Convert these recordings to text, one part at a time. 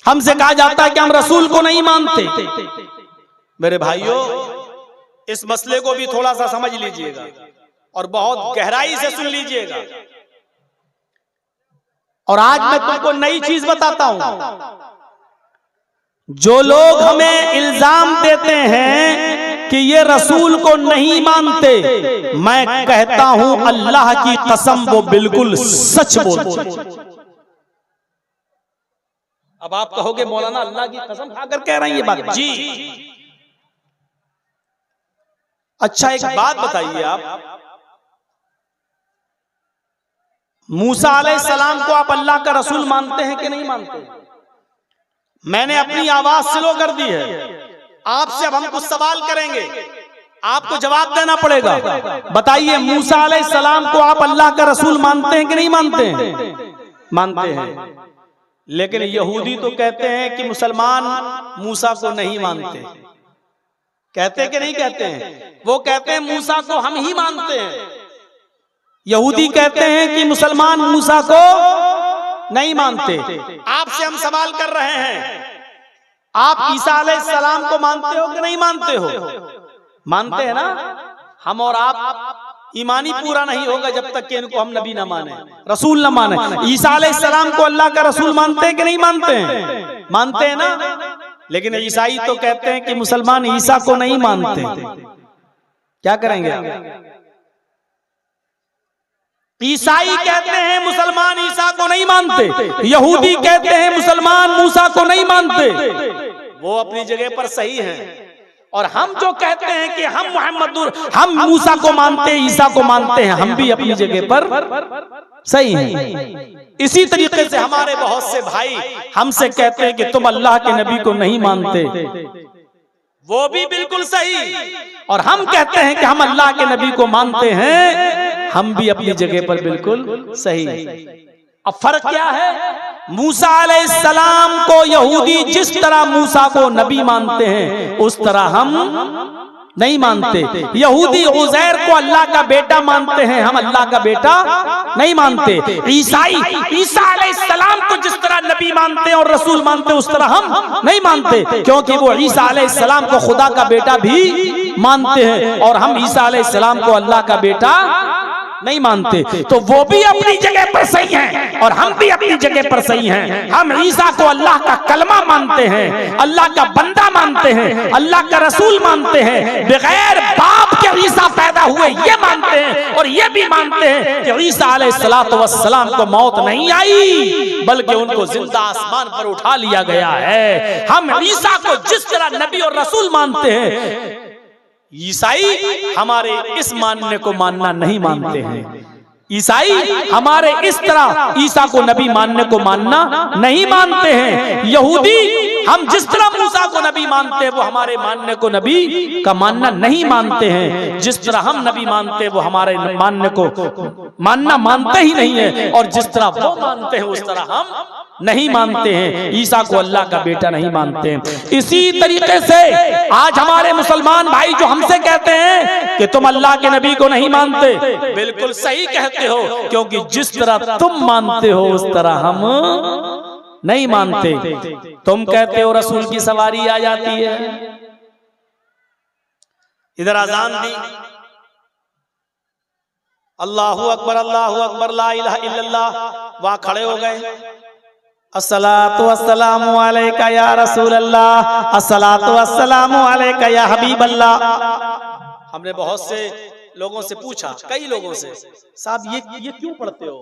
हमसे कहा जाता है कि हम रसूल को नहीं मानते। मेरे भाइयों, इस मसले को भी थोड़ा सा समझ लीजिएगा और बहुत गहराई से सुन लीजिएगा। और आज मैं तुमको नई चीज बताता हूं। जो लोग हमें इल्जाम देते हैं कि ये रसूल को नहीं मानते, मैं कहता हूं अल्लाह की कसम वो बिल्कुल सच बोलते हैं। अब आप कहोगे मौलाना अल्लाह की कसम खाकर कह रहे हैं ये बात। जी अच्छा, एक बात बताइए, आप मूसा अलैहिस्सलाम को आप अल्लाह का रसूल मानते हैं कि नहीं मानते? मैंने अपनी आवाज स्लो कर दी है। आपसे अब हम कुछ सवाल करेंगे, आपको जवाब देना पड़ेगा। बताइए, मूसा अलैहिस्सलाम को आप अल्लाह का रसूल मानते हैं कि नहीं मानते हैं? मानते हैं। लेकिन यहूदी तो कहते हैं कि मुसलमान मूसा को नहीं मानते। कहते कि नहीं कहते हैं? वो कहते हैं मूसा को हम ही मानते हैं। यहूदी कहते हैं कि मुसलमान मूसा को नहीं मानते। आपसे हम सवाल कर रहे हैं, आप ईसा अलैहिस्सलाम को मानते हो कि नहीं मानते हो? मानते हैं ना? हम और आप ईमानी पूरा नहीं होगा जब तक कि इनको हम नबी ना माने, रसूल ना माने। ईसा अलैहिस्सलाम को अल्लाह का रसूल मानते हैं कि नहीं मानते हैं? मानते हैं ना? लेकिन ईसाई तो कहते हैं कि मुसलमान ईसा को नहीं मानते। क्या करेंगे? ईसाई कहते हैं मुसलमान ईसा को नहीं मानते, यहूदी कहते हैं मुसलमान मूसा को नहीं मानते। वो अपनी जगह पर सही हैं। और हम जो कहते हैं कि हम मूसा को मानते हैं, ईसा को मानते हैं, हम भी अपनी जगह पर सही हैं। इसी तरीके से हमारे बहुत से भाई हमसे कहते हैं कि तुम अल्लाह के नबी को नहीं मानते, वो भी बिल्कुल सही। और हम कहते हैं कि हम अल्लाह के नबी को मानते हैं, हम भी अपनी जगह पर बिल्कुल सही। अब फर्क क्या है? मूसा अलैहिस्सलाम को यहूदी जिस तरह मूसा को नबी मानते हैं, उस तरह हम नहीं मानते। यहूदी उज़ैर को अल्लाह का बेटा मानते हैं, हम अल्लाह का बेटा नहीं मानते। ईसाई ईसा अलैहिस्सलाम को जिस तरह नबी मानते हैं और रसूल मानते हैं, उस तरह हम नहीं मानते, क्योंकि वो ईसा अलैहिस्सलाम को खुदा का बेटा भी मानते हैं और हम ईसा अलैहिस्सलाम को अल्लाह का बेटा नहीं मानते। तो वो भी अपनी जगह पर सही हैं और हम भी अपनी जगह पर सही हैं। हम ईसा को अल्लाह का कलमा मानते हैं, अल्लाह का बंदा मानते हैं, अल्लाह का रसूल मानते हैं। बगैर बाप के ईसा पैदा हुए ये मानते हैं। और ये भी मानते हैं कि ईसा अलैहिस्सलातु वस्सलाम को मौत नहीं आई, बल्कि उनको जिंदा आसमान पर उठा लिया गया है। हम ईसा को जिस तरह नबी और रसूल मानते हैं, ईसाई हमारे इस मानने को मानना नहीं मानते हैं। ईसाई हमारे इस तरह ईसा को नबी मानने को मानना नहीं मानते हैं। यहूदी हम जिस तरह मूसा को नबी मानते हैं, वो हमारे मानने को नबी का मानना नहीं मानते हैं। जिस तरह हम नबी मानते हैं, वो हमारे मानने को मानना मानते ही नहीं है। और जिस तरह वो मानते हैं, उस तरह हम नहीं मानते हैं। ईसा को अल्लाह का बेटा नहीं मानते हैं। इसी तरीके से आज हमारे मुसलमान भाई जो हमसे कहते हैं कि तुम अल्लाह के नबी को नहीं मानते, बिल्कुल सही कहते हो, क्योंकि जिस तरह तुम मानते हो उस तरह हम नहीं मानते। तुम कहते हो रसूल की सवारी आ जाती है, इधर अजान दी, अल्लाहु अकबर ला इलाहा इल्लल्लाह, वहां खड़े हो गए, अस्सलातु वस्सलामु अलैका या रसूल अल्लाह, अस्सलातु वस्सलामु अलैका या हबीब अल्लाह। हमने बहुत से लोगों से पूछा, कई लोगों से, साहब ये क्यों पढ़ते हो?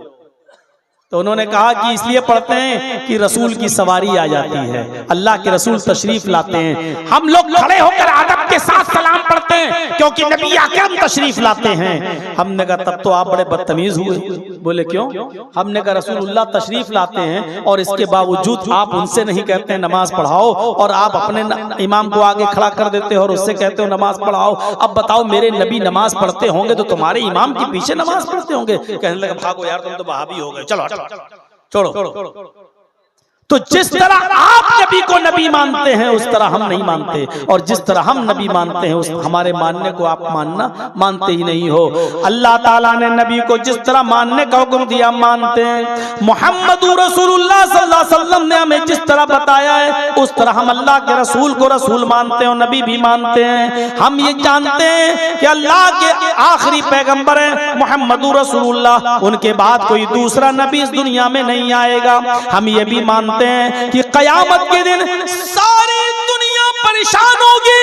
तो उन्होंने कहा कि इसलिए पढ़ते हैं कि रसूल की सवारी आ जाती है, अल्लाह के रसूल तशरीफ लाते हैं। हम लोग खड़े होकर अदब के साथ सलाम पढ़ते हैं क्योंकि नबी अकरम तशरीफ लाते हैं। हमने कहा तब तो आप बड़े बदतमीज हुए। बोले क्यों? हमने कहा रसूलुल्लाह तशरीफ लाते हैं और इसके बावजूद आप उनसे नहीं कहते हैं नमाज पढ़ाओ, और आप अपने इमाम को आगे खड़ा कर देते हो और उससे कहते हो नमाज पढ़ाओ। अब बताओ, मेरे नबी नमाज पढ़ते होंगे तो तुम्हारे इमाम के पीछे नमाज पढ़ते होंगे? कहने लगा भागो यार, तुम तो वहाबी हो गए, चलो छोड़ो। तो जिस तरह आप नबी को नबी मानते हैं उस तरह हम नहीं मानते, और जिस तरह हम नबी मानते हैं उस हमारे मानने को आप मानते ही नहीं हो। अल्लाह ताला ने नबी को जिस तरह मानने का हुक्म दिया मानते हैं। मोहम्मदुर रसूलुल्लाह सल्लल्लाहु अलैहि वसल्लम ने हमें जिस तरह बताया है उस तरह हम अल्लाह के रसूल को रसूल मानते हैं और नबी भी मानते हैं। हम ये जानते हैं कि अल्लाह के आखिरी पैगंबर है मोहम्मदुर रसूलुल्लाह, उनके बाद कोई दूसरा नबी इस दुनिया में नहीं आएगा। हम ये भी मानते हैं कि कयामत के दिन सारी दुनिया परेशान होगी,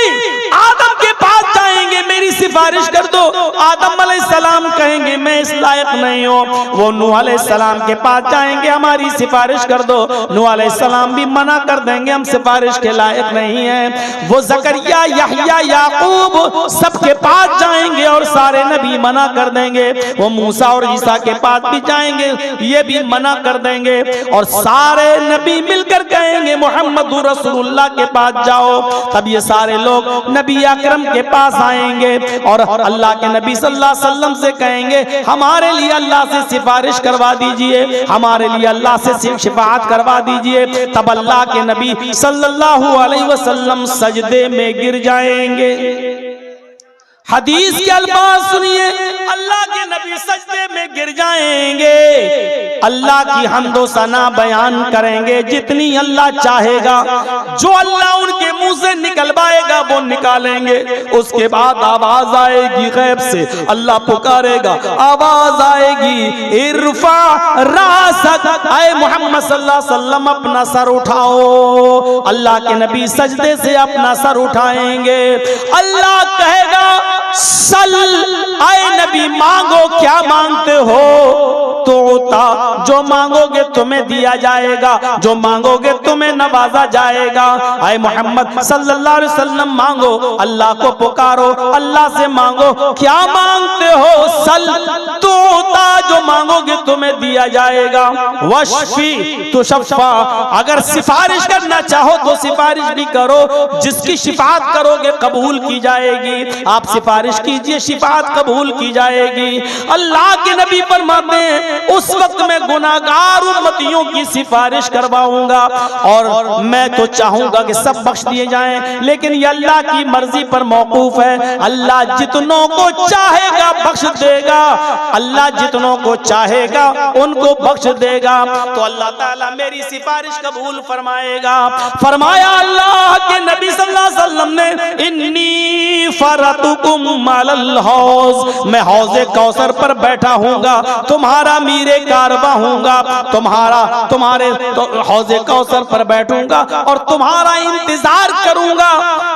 आदम के पास जाएंगे मेरी सिफारिश कर दो, आदम अलैहिस्सलाम कहेंगे मैं इस लायक नहीं हूँ, वो नूह अलैहिस्सलाम के पास जाएंगे हमारी सिफारिश कर दो, नूह अलैहिस्सलाम भी मना कर देंगे हम सिफारिश के लायक नहीं हैं। वो जकरिया यहया याकूब सबके पास जाएंगे और सारे नबी मना कर देंगे। वो मूसा और ईसा के पास भी जाएंगे, ये भी मना कर देंगे, और सारे नबी मिलकर कहेंगे मोहम्मदुर रसूलुल्लाह के पास जाओ। तब ये सारे लोग नबी अकरम के पास आएंगे और अल्लाह के नबी सल्लल्लाहु अलैहि वसल्लम से कहेंगे हमारे लिए अल्लाह से सिफारिश करवा दीजिए, हमारे लिए अल्लाह से शिफाअत करवा दीजिए। तब अल्लाह के नबी सल्लल्लाहु अलैहि वसल्लम सजदे में गिर जाएंगे। हदीस के अल्फाज सुनिए, अल्लाह के नबी सजदे में गिर जाएंगे, अल्लाह की हम्दो सना बयान करेंगे जितनी अल्लाह चाहेगा, जो अल्लाह उनके मुंह से निकलवाएगा वो निकालेंगे। उसके बाद आवाज आएगी गैब से, अल्लाह पुकारेगा, आवाज आएगी इरफा रासक, आए मोहम्मद सल्लल्लाहु अलैहि वसल्लम अपना सर उठाओ। अल्लाह के नबी सजदे से अपना सर उठाएंगे, अल्लाह कहेगा सल, आए नबी मांगो क्या मांगते हो, तो जो मांगोगे तुम्हें दिया जाएगा, जो मांगोगे तुम्हें नवाजा जाएगा। आए मोहम्मद सल्लल्लाहु अलैहि वसल्लम मांगो, अल्लाह को पुकारो, अल्लाह से मांगो क्या मांगते हो, सल तो जो मांगोगे तुम्हें दिया जाएगा। वशफी तो शफा, अगर सिफारिश करना चाहो तो सिफारिश भी करो, जिसकी शिफात करोगे कबूल की जाएगी। आप सिफारिश कीजिए, शिफात कबूल की जाएगी। अल्लाह के नबी फरमाते हैं उस वक्त मैं गुनाहगार उम्मतियों की सिफारिश करवाऊंगा, और मैं तो चाहूंगा कि सब बख्श दिए जाएं, लेकिन ये अल्लाह की मर्जी पर मौकूफ है। अल्लाह जितनों को चाहेगा बख्श देगा, अल्लाह जितनों को चाहेगा उनको बख्श देगा। तो अल्लाह ताला मेरी सिफारिश कबूल फरमाएगा। फरमाया अल्लाह के नबी सल्लल्लाहु अलैहि वसल्लम ने, इन्नी फरतुकुम अलल हौज, मैं हौज़े कौसर पर बैठा हूँगा, तुम्हारा मीरे कारवा हूँगा, तुम्हारे तो हौज़े कौसर पर बैठूंगा और तुम्हारा इंतजार करूंगा।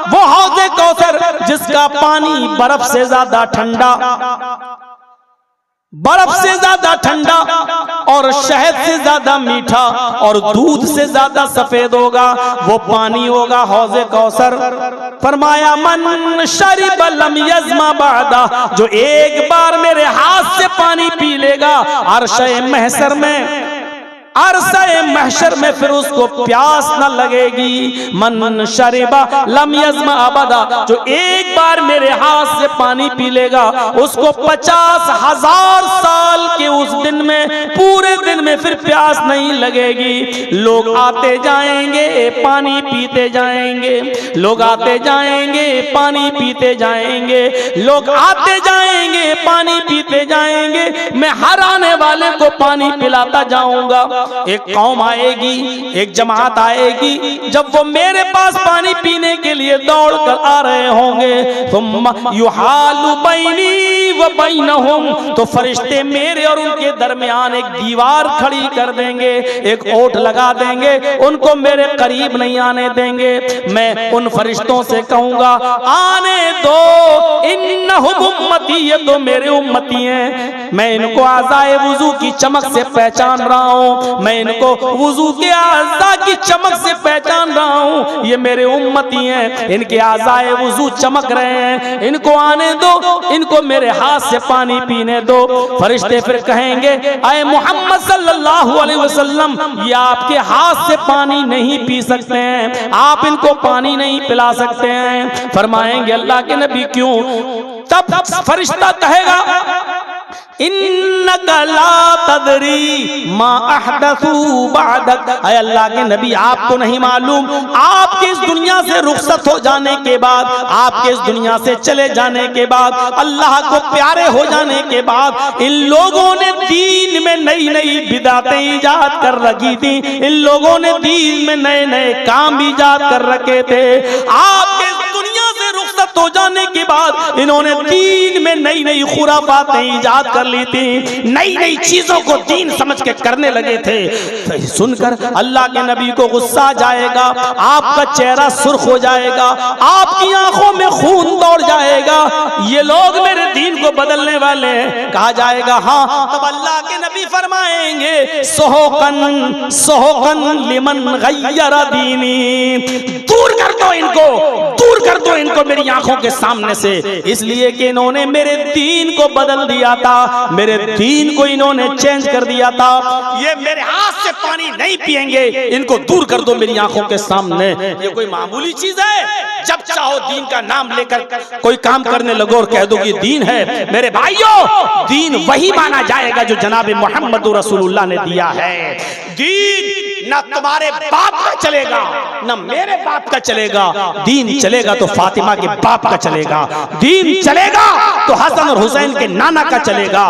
वो हौज़े कौसर जिसका पानी बर्फ से ज्यादा ठंडा, बर्फ से ज्यादा ठंडा और शहद से ज्यादा मीठा और दूध से ज्यादा सफेद होगा, वो पानी होगा हौज़े कौसर। फरमाया मन शरिब लम यज़मा बादा, जो एक बार मेरे हाथ से पानी पी लेगा अर्शे महशर में, अरसे महशर में फिर उसको प्यास न लगेगी। मन शरिबा लम यज़मा अबदा, जो एक बार मेरे हाथ से पानी पी लेगा उसको 50,000 साल के उस दिन में, पूरे दिन में फिर प्यास नहीं लगेगी। लोग आते जाएंगे पानी पीते जाएंगे, लोग आते जाएंगे पानी पीते जाएंगे, लोग आते जाएंगे पानी पीते जाएंगे, मैं हर आने वाले को पानी पिलाता जाऊंगा। एक कौम आएगी, एक जमात आएगी, जब वो मेरे पास पानी पीने के लिए दौड़ कर आ रहे होंगे, तो युहालु बैनी व बैनहुम, तो फरिश्ते मेरे और उनके दरमियान एक दीवार खड़ी कर देंगे, एक ओट लगा देंगे, उनको मेरे करीब नहीं आने देंगे। मैं उन फरिश्तों से कहूंगा आने दो, इन्नहुम उम्मती, ये तो मेरे उम्मती हैं, मैं इनको आज़ाए वुजू की चमक से पहचान रहा हूँ, मैं इनको वुजू के आज़ा की चमक से पहचान रहा हूँ, ये मेरे उम्मती हैं, इनके आज़ाए वुजू चमक रहे हैं, इनको आने दो, इनको मेरे हाथ से पानी पीने दो। फरिश्ते फिर कहेंगे आए मोहम्मद सल्लल्लाहु अलैहि वसल्लम, ये आपके हाथ से पानी नहीं पी सकते हैं, आप इनको पानी नहीं पिला सकते हैं। फरमाएंगे अल्लाह के नबी क्यों? तब फरिश्ता कहेगा इन्नका ला तदरी मा अहदसू बअदक। ऐ अल्लाह के नबी, आपको नहीं मालूम आपके इस दुनिया से रुखसत हो जाने के बाद, आपके इस दुनिया से चले जाने के बाद, अल्लाह को प्यारे हो जाने के बाद इन लोगों ने दीन में नई नई बिदातें ईजाद कर रखी थी। इन लोगों ने दीन में नए नए काम ईजाद कर रखे थे। आपके दुनिया से रुखसत हो जाने के बाद इन्होंने दीन में नई नई खुराफातें ईजाद कर ली थी, नई नई चीजों को दीन समझ के करने लगे थे। तो सुनकर अल्लाह के नबी को गुस्सा आ जाएगा, आपका चेहरा सुर्ख हो जाएगा, आपकी आंखों में खून दौड़ जाएगा। ये लोग मेरे दीन को बदलने वाले हैं, कहा जाएगा। हाँ, तब अल्लाह के नबी फरमाएंगे सोहकन सोहकन लिमन गय्यरा दीनी, दूर कर दो इनको, दूर कर दो इनको मेरी आंखों के सामने से, इसलिए कि इन्होंने मेरे दीन को बदल दिया था, मेरे दीन को इन्होंने चेंज कर दिया था। ये मेरे हाथ से पानी नहीं पिएंगे, इनको दूर कर दो मेरी आंखों के सामने। ये कोई मामूली चीज है? जब चाहो दीन का नाम लेकर कोई काम करने लगो और कह दो कि दीन है। मेरे भाइयों, दीन वही माना जाएगा जो जनाब मोहम्मद रसूलुल्लाह ने दिया है। दीन ना तुम्हारे बाप का चलेगा, ना मेरे बाप का चलेगा। दीन चलेगा तो फातिमा के बाप का चलेगा, दीन चलेगा तो हसन और हुसैन के नाना का चलेगा।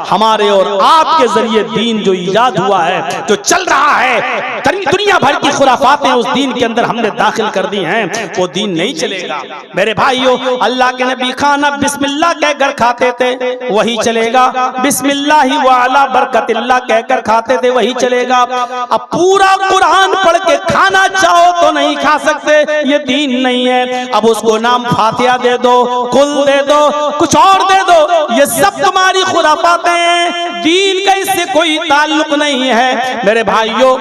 हमारे और आपके जरिए दीन जो ईजाद हुआ है, जो चल रहा है, दुनिया भर की खुराफातें उस दीन के अंदर हमने दाखिल कर दी हैं, वो दीन नहीं चलेगा। मेरे भाइयों, अल्लाह के नबी खाना बिस्मिल्लाह कहकर खाते थे, वही चलेगा। बिस्मिल्लाह व अला बरकतिल्लाह कहकर खाते थे, वही चलेगा। अब पूरा कुरान पढ़ के खाना चाहो तो नहीं खा सकते, ये दीन नहीं है। अब उसको नाम फातिहा दे दो, कुल दे दो, कुछ और दे दो, ये सब तुम्हारी खुराफातें हैं, दीन का इससे कोई ताल्लुक नहीं है। मेरे भाइयों,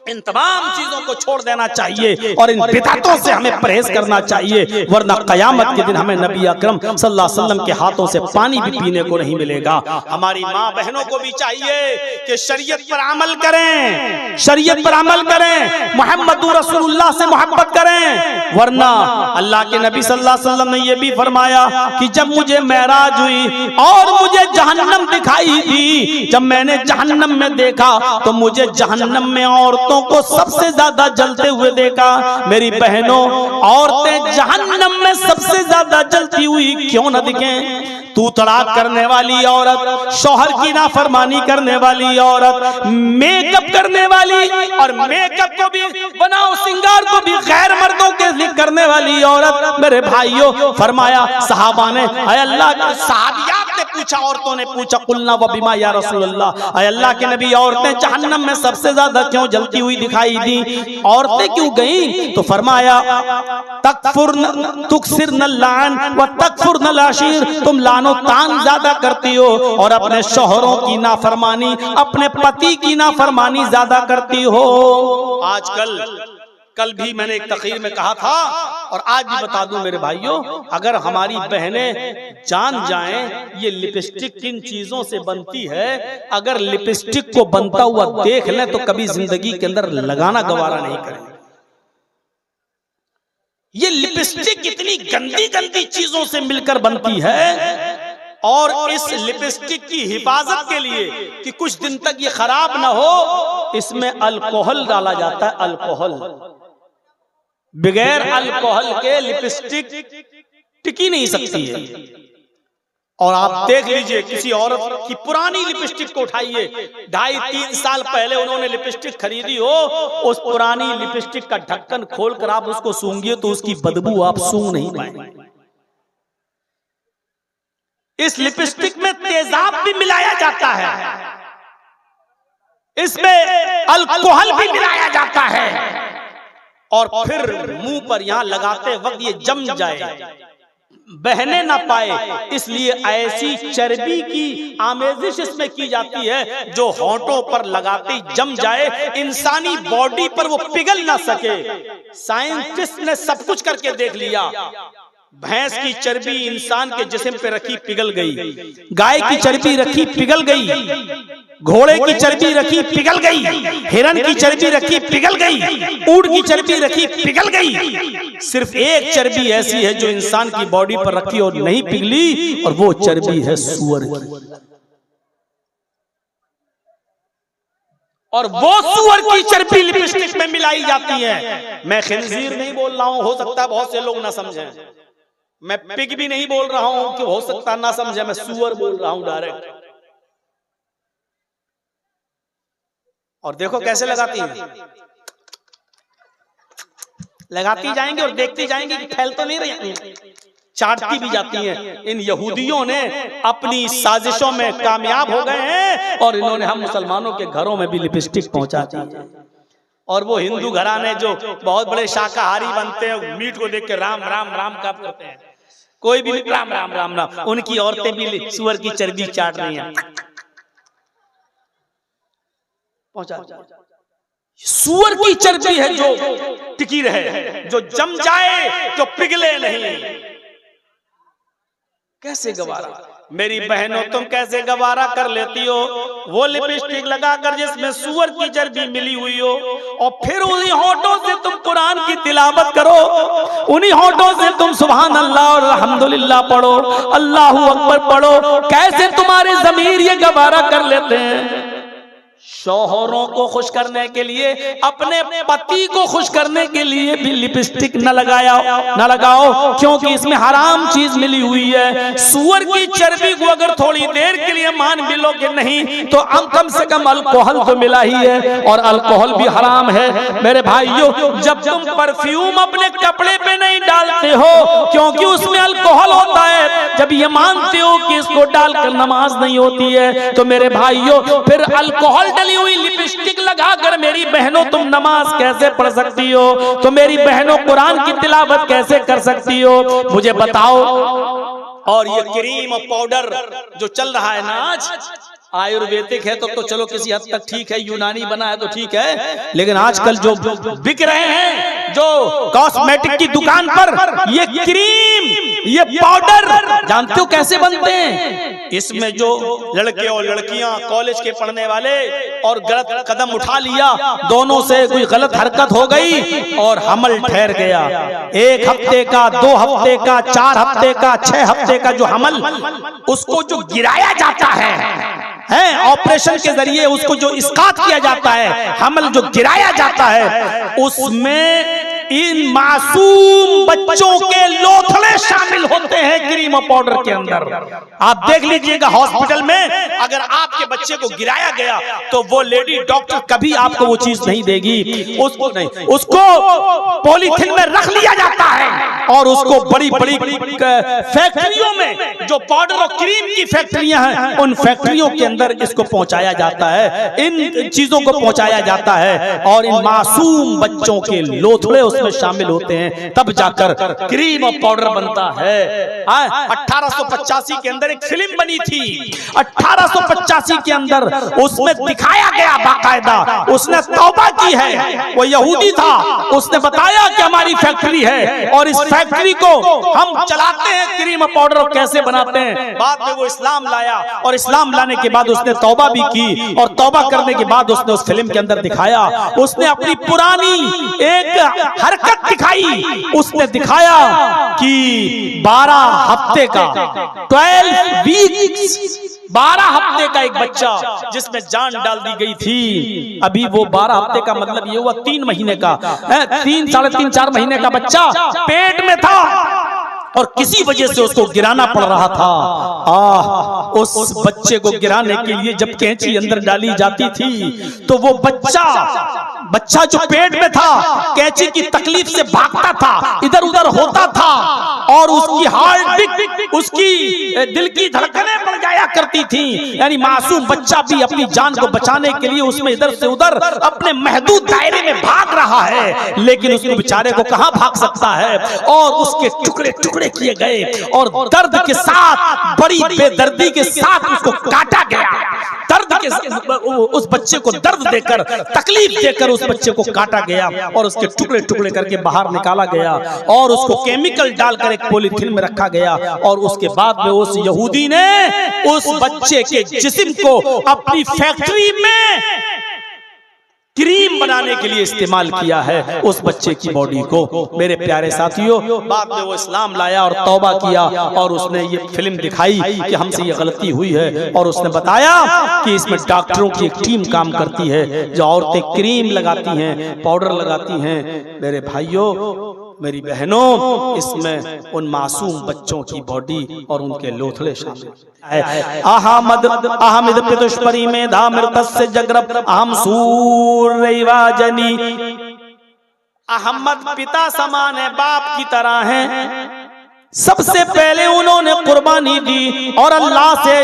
इन तमाम चीजों को छोड़ देना चाहिए और इन बिदअतों से हमें परहेज करना चाहिए, वरना कयामत के दिन हमें नबी अकरम सल्लल्लाहु अलैहि वसल्लम के हाथों से पानी भी पीने को नहीं मिलेगा। हमारी माँ बहनों को भी चाहिए कि शरीयत पर अमल करें, शरीयत पर अमल करें, मोहम्मद रसूलुल्लाह से मोहब्बत करें, वरना अल्लाह के नबी सल्लल्लाहु अलैहि वसल्लम ने यह भी फरमाया कि जब मुझे मेराज हुई और मुझे जहन्नम दिखाई दी, जब मैंने जहन्नम में देखा तो मुझे जहन्नम में औरतों को सबसे ज्यादा जलते हुए देखा। मेरी बहनों, औरतें जहन्नम में सबसे ज्यादा जलती हुई क्यों न दिखें? तू तड़ाक करने वाली औरत, शौहर की नाफरमानी करने वाली औरत, मेकअप करने वाली और मेकअप को भी बनाओ सिंगार को भी गैर मर्दों के लिए करने वाली औरत। मेरे भाइयों, फरमाया सहाबा ने, अय अल्लाह, सहाबियात ने पूछा, औरतों ने पूछा, कुलना व बिमा या रसूलल्लाह, अय अल्लाह के नबी, औरतें जहन्नम में सबसे ज्यादा क्यों जलती हुई दिखाई दी? औरतें क्यों गईं? तो फरमाया तकफुरन तुकसिरन लान व तकफुरन लाशीर, तुम लानो तान ज्यादा करती हो और अपने शौहरों की नाफरमानी, अपने पति की नाफरमानी ज्यादा करती हो। आजकल, कल भी मैंने एक तकरीर में कहा था और आज भी बता दूं मेरे भाइयों, अगर हमारी बहनें जान जाएं ये लिपस्टिक किन चीजों से बनती है, अगर लिपस्टिक को बनता हुआ देख लें तो कभी जिंदगी के अंदर लगाना गवारा नहीं करेंगे। ये लिपस्टिक इतनी गंदी गंदी चीजों से मिलकर बनती है और इस लिपस्टिक की हिफाजत के लिए कि कुछ दिन तक ये खराब ना हो, इसमें अल्कोहल डाला जाता है। अल्कोहल, बगैर अल्कोहल के लिपस्टिक टिकी नहीं सकती है। और आप देख लीजिए, किसी औरत की पुरानी लिपस्टिक को उठाइए, 2.5-3 साल पहले उन्होंने लिपस्टिक खरीदी हो, उस पुरानी लिपस्टिक का ढक्कन खोलकर आप उसको सूंघिए तो उसकी बदबू आप सूंघ नहीं पाएंगे। इस लिपस्टिक में तेजाब भी मिलाया जाता है, इसमें अल्कोहल भी मिलाया जाता है और फिर मुंह पर यहां लगाते वक्त ये जम जाए, बहने ना पाए, इसलिए ऐसी चर्बी की आमेजिश इसमें की जाती है जो होंठों पर लगाते ही जम जाए, इंसानी बॉडी पर वो पिघल ना सके। साइंटिस्ट ने सब कुछ करके देख लिया, भैंस की चर्बी इंसान के जिस्म पे रखी पिघल गई, गाय की चर्बी रखी पिघल गई, घोड़े की चर्बी रखी पिघल गई, हिरन की चर्बी रखी पिघल गई, ऊंट की चर्बी रखी पिघल गई। सिर्फ एक चर्बी ऐसी है जो इंसान की बॉडी पर रखी और नहीं पिघली, और वो चर्बी है सूअर की। और वो सूअर की चर्बी लिपस्टिक में मिलाई जाती है। मैं खिंजीर नहीं बोल रहा हूं, हो सकता है बहुत से लोग ना समझें। मैं पिग भी नहीं बोल रहा हूं कि हो सकता ना समझे, मैं सूअर बोल रहा हूं डायरेक्ट। और देखो कैसे लगाती हैं, लगाती जाएंगे और देखती जाएंगे कि फैल तो नहीं रही, चाटती भी जाती हैं। इन यहूदियों ने अपनी साजिशों में कामयाब हो गए हैं और इन्होंने हम मुसलमानों के घरों में भी लिपस्टिक पहुंचा दी है। और वो हिंदू घराने जो बहुत बड़े शाकाहारी बनते हैं, मीट को देख के राम राम राम का करते हैं, कोई भी राम राम राम राम, उनकी औरतें भी सूअर की चर्बी चाट रही हैं। सूअर की चर्बी है जो टिकी रहे, जो जम जाए, जो पिघले नहीं। कैसे गवारा, मेरी बहनों तुम कैसे गवारा कर लेती हो वो लिपस्टिक लगाकर जिसमें सूअर की चर्बी मिली हुई हो, और फिर उन्हीं होठों से तुम कुरान की तिलावत करो, उन्हीं होठों से तुम सुभान अल्लाह और अल्हम्दुलिल्लाह पढ़ो, अल्लाहू अकबर पढ़ो। कैसे तुम्हारे ज़मीर ये गवारा कर लेते हैं? शौहरों को खुश करने के लिए, अपने पति को खुश करने के लिए भी लिपस्टिक न लगाओ, क्योंकि इसमें हराम चीज मिली हुई है। सूअर की चर्बी को अगर थोड़ी देर के लिए मान भी लोगे नहीं तो कम से कम अल्कोहल तो मिला ही है, और अल्कोहल भी हराम है। मेरे भाइयों, जब तुम परफ्यूम अपने कपड़े पे नहीं डालते हो क्योंकि उसमें अल्कोहल होता है, जब ये मानते हो कि इसको डालकर नमाज नहीं होती है, तो मेरे भाइयों फिर अल्कोहल डली हुई लिपस्टिक लगाकर मेरी बहनों तुम नमाज कैसे पढ़ सकती हो? तो मेरी बहनों कुरान की तिलावत कैसे कर सकती हो? मुझे बताओ। और ये क्रीम और पाउडर जो चल रहा है ना आज, आयुर्वेदिक है तो चलो किसी हद तक ठीक है, यूनानी बना है तो ठीक है, लेकिन आजकल जो बिक रहे हैं, जो कॉस्मेटिक की दुकान पर ये क्रीम, ये पाउडर, जानते हो कैसे बनते हैं? इसमें जो लड़के और लड़कियां कॉलेज के पढ़ने वाले और गलत कदम उठा लिया, दोनों से कोई गलत हरकत हो गई और हमल ठहर गया। 1 हफ्ते का, 2 हफ्ते का, 4 हफ्ते का, 6 हफ्ते का जो हमल, उसको जो गिराया जाता है ऑपरेशन के जरिए, उसको जो इस्कात किया जाता है, हमल जो गिराया जाता है, उसमें इन मासूम बच्चों के लोथड़े शामिल होते हैं क्रीम और पाउडर के अंदर। आप देख लीजिएगा हॉस्पिटल में अगर आपके बच्चे को गिराया गया तो वो लेडी डॉक्टर कभी आपको वो चीज नहीं देगी, उसको नहीं, उसको पॉलीथिन में रख लिया जाता है और उसको बड़ी बड़ी फैक्ट्रियों में, जो पाउडर और क्रीम की फैक्ट्रियां हैं, उन फैक्ट्रियों के अंदर इसको पहुंचाया जाता है, इन चीजों को पहुंचाया जाता है, और इन मासूम बच्चों के लोथड़े उसमें शामिल होते हैं, तब जाकर क्रीम और पाउडर बनता है। 1885 के अंदर एक फिल्म बनी थी, 1885 के अंदर उसमें दिखाया गया बाकायदा, उसने तौबा की है, वो यहूदी था, उसने बताया कि हमारी फैक्ट्री है और इस फैक्ट्री को हम चलाते हैं, क्रीम और पाउडर कैसे बनाते हैं। बाद में वो इस्लाम लाया और इस्लाम लाने के बाद उसने तौबा भी की, और तौबा करने के बाद उसने उस फिल्म के अंदर दिखाया, उसने अपनी पुरानी एक हरकत दिखाई, उसने दिखाया कि 12 हफ्ते का 12 वीक्स 12 हफ्ते का एक बच्चा जिसमें जान डाल दी गई थी, अभी वो 12 हफ्ते का मतलब ये हुआ 3 महीने का, 3 साढ़े 3 4 महीने का बच्चा पेट में था और किसी वजह से उसको गिराना पड़ रहा था। उस बच्चे को गिराने के लिए जब कैंची अंदर डाली जाती थी तो वो बच्चा जो पेट में था कैंची की तकलीफ से भागता था, इधर उधर होता था, और उसकी हार्ट बीट, उसकी दिल की धड़कनें बढ़ जाया करती थी। यानी मासूम बच्चा भी अपनी जान को बचाने के लिए उसमें इधर से उधर अपने महदूद दायरे में भाग रहा है, लेकिन उसको बेचारे को कहां भाग सकता है, और उसके टुकड़े टुकड़े किए गए और दर्द के साथ, बड़ी बेदर्दी के साथ उसको काटा गया। दर्द के उस बच्चे को दर्द देकर, तकलीफ देकर उस बच्चे को काटा गया और उसके टुकड़े टुकड़े करके बाहर निकाला गया और उसको केमिकल डालकर एक पॉलीथीन में रखा गया और उसके बाद में उस यहूदी ने उस बच्चे के जिस्म को अपनी फैक्ट्री में क्रीम बनाने के लिए इस्तेमाल किया है उस बच्चे की बॉडी को। मेरे प्यारे साथियों, बाद में वो इस्लाम लाया और तौबा किया और उसने ये फिल्म दिखाई कि हमसे ये गलती हुई है और उसने बताया कि इसमें डॉक्टरों की एक टीम काम करती है जो औरतें क्रीम लगाती हैं, पाउडर लगाती हैं। मेरे भाइयों, मेरी बहनों, इसमें उन मासूम बच्चों की बॉडी और उनके लोथड़े शामिल है। अहमद पितुष्परी में धामृतस्य जगरब अहम सूर्यवाजनी। अहमद पिता समान है, बाप की तरह है। सबसे पहले उन्होंने कुर्बानी दी और अल्लाह से,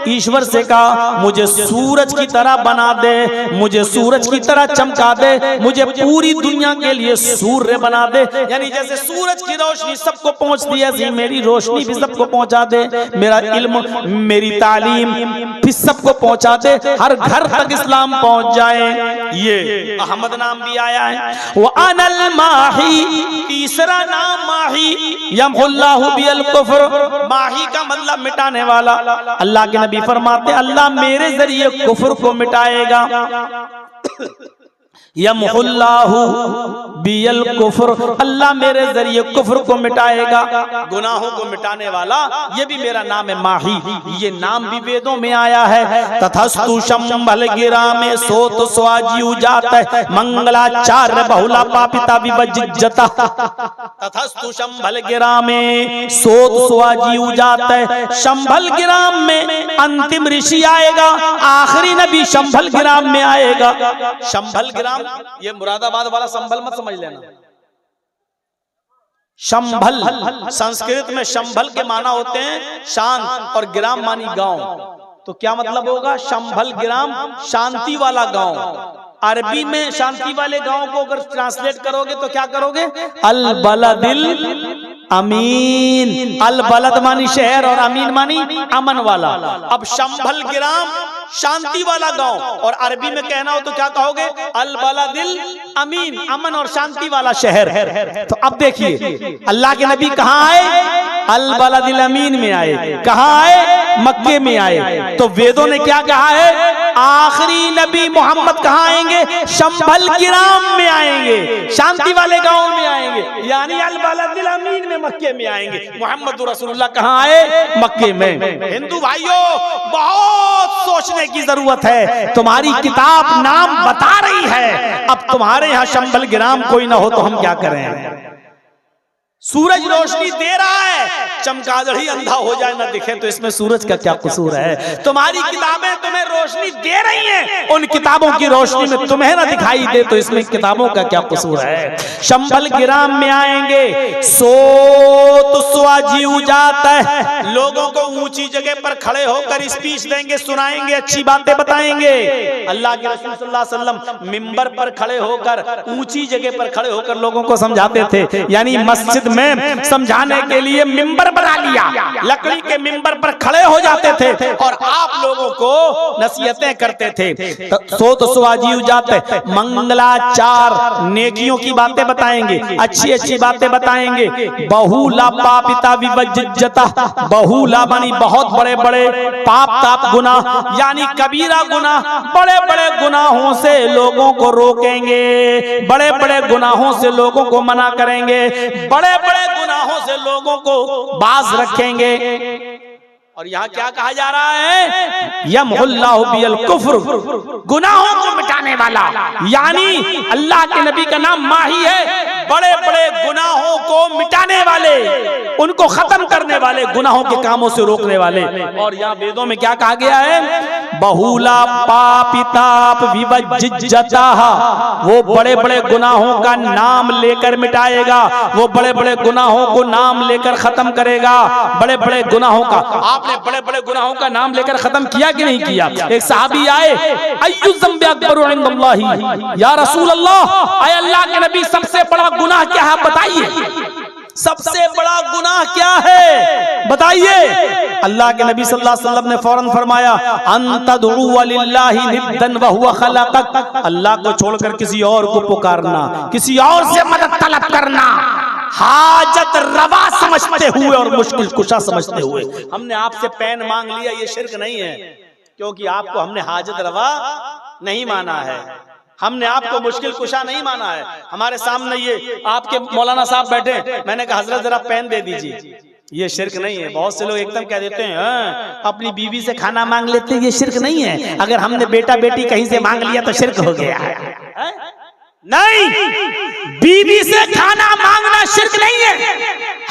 ईश्वर से कहा मुझे सूरज की तरह बना दे, मुझे सूरज की तरह चमका दे, मुझे पूरी दुनिया के लिए सूर्य बना दे। यानी जैसे सूरज की रोशनी सबको पहुंचती है, ऐसी मेरी रोशनी भी सबको पहुंचा दे, मेरा इल्म, मेरी तालीम भी सबको पहुंचा दे, हर घर तक इस्लाम पहुंच जाए। ये अहमद नाम भी आया है। वो अनल माही, तीसरा नाम माही, यमहुल्लाहु बिल कुफ्र। माही का मतलब मिटाने वाला। अल्लाह के नबी फरमाते अल्लाह मेरे जरिए कुफ्र को मिटाएगा। यमहुल्लाहु बिल कुफ्र, अल्लाह मेरे जरिए कुफ्र को मिटाएगा, गुनाहों को मिटाने वाला। ये भी मेरा नाम है माही। ये नाम भी वेदों में आया है। तथस्तु शंभल गिरा में सोत स्वाजी उजात मंगलाचार्य बहुला पापिता विवज्जता। तथस्तु शंभल गिरा में सोत स्वाजी उजात। शंभल गिराम में अंतिम ऋषि आएगा, आखिरी नबी शंभल गिराम में आएगा। शंभल गिराम, ये मुरादाबाद वाला संभल मत समझ लेना। शंभल, संस्कृत में शंभल के माना होते हैं शांत और गिराम मानी गांव। तो क्या मतलब होगा? शंभल गिराम, शांति वाला गांव। अरबी में शांति वाले गांव को अगर ट्रांसलेट करोगे तो क्या करोगे? अल बलदिल अमीन। अल बलद मानी शहर और अमीन मानी अमन वाला। अब शंभल गिराम शांति वाला गांव, और अरबी में कहना हो तो क्या कहोगे? अल बलदिल अमीन, अमन और शांति वाला शहर। तो अब देखिए अल्लाह के नबी कहाँ आए? अल बलदिल अमीन में आए। कहाँ आए? मक्के में आए। तो वेदों ने क्या कहा है? आखिरी नबी मोहम्मद कहाँ आएंगे? शंभल गिराम में आएंगे, शांति वाले गांव में आएंगे, यानी अल बलदिल अमीन में मक्के में आएंगे। मोहम्मद रसूलुल्लाह कहाँ आए? मक्के में। हिंदू भाइयों, बहुत सोचने की जरूरत है। तुम्हारी किताब नाम बता रही है, अब तुम्हारे यहाँ शंभल गिराम कोई ना हो तो हम क्या करें? सूरज रोशनी दे रहा है, चमगादड़ ही अंधा हो जाए ना दिखे तो इसमें सूरज का क्या कसूर है? तुम्हारी किताबें तुम्हें रोशनी दे रही हैं, उन किताबों की रोशनी में तुम्हें ना दिखाई दे तो इसमें किताबों का क्या कसूर है? शंभल गिराम में आएंगे, सोत स्वाजी उजात है, लोगों को ऊंची जगह पर खड़े होकर स्पीच देंगे, सुनाएंगे, अच्छी बातें बताएंगे। अल्लाह के रसूल सल्लल्लाहु अलैहि वसल्लम मिंबर पर खड़े होकर, ऊंची जगह पर खड़े होकर लोगों को समझाते थे। यानी मस्जिद में समझाने के लिए मिंबर बना लिया, लकड़ी के मिंबर पर खड़े हो जाते थे और आप लोगों को नसीहतें करते थे। सोत स्वाजी उजाते, मंगलाचार, नेकियों की बातें बताएंगे, अच्छी अच्छी बातें बताएंगे। बहुला पापिता विवज्जता, बहुला मानी बहुत बड़े बड़े पाप ताप गुनाह, यानी कबीरा गुनाह, बड़े बड़े गुनाहों से लोगों को रोकेंगे, बड़े बड़े गुनाहों से लोगों को मना करेंगे, बड़े बड़े गुनाहों से लोगों को बाज रखेंगे। और यहाँ क्या कहा जा रहा है? यमहुल्लाहु बिल कुफ्र, गुनाहों को मिटाने वाला। यानी अल्लाह के नबी का नाम माही है, बड़े बड़े गुनाहों को मिटाने वाले, उनको खत्म करने वाले, गुनाहों के कामों से रोकने वाले। और यहाँ वेदों में क्या कहा गया है? बहुला पापिताप विवज्जता, वो बड़े बड़े गुनाहों का नाम लेकर मिटाएगा, वो बड़े बड़े गुनाहों को नाम लेकर खत्म करेगा। बड़े बड़े गुनाहों का, आपने बड़े बड़े गुनाहों का नाम लेकर खत्म किया कि नहीं किया? एक सहाबी आए, अय्यु ज़ंबि अकबरु इंदल्लाहि या रसूल अल्लाह, अल्लाह के नबी सबसे बड़ा गुनाह क्या है बताइए। सबसे बड़ा गुनाह क्या है बताइए? अल्लाह के नबी सल्लल्लाहु अलैहि वसल्लम ने फौरन फरमाया, अंतदउ वलिल्लाहि निद्दन व हुवा खलक़क, अल्लाह को छोड़कर किसी और को पुकारना, किसी और से मदद तलब करना, हाजत रवा समझते हुए और मुश्किल कुशा समझते हुए। हमने आपसे पेन मांग लिया, ये शिर्क नहीं है, क्योंकि आपको हमने हाजत रवा नहीं माना है, हमने आपको मुश्किल कुशा नहीं माना है। हमारे सामने ये आपके मौलाना साहब बैठे, मैंने कहा हजरत जरा पेन दे दीजिए, ये शिर्क नहीं है। बहुत से लोग एकदम कह देते हैं अपनी बीवी से खाना मांग लेते हैं, ये शिर्क नहीं है। अगर हमने बेटा बेटी कहीं से मांग लिया तो शिर्क हो गया है। नहीं, बीवी से खाना मांगना शिर्क नहीं है।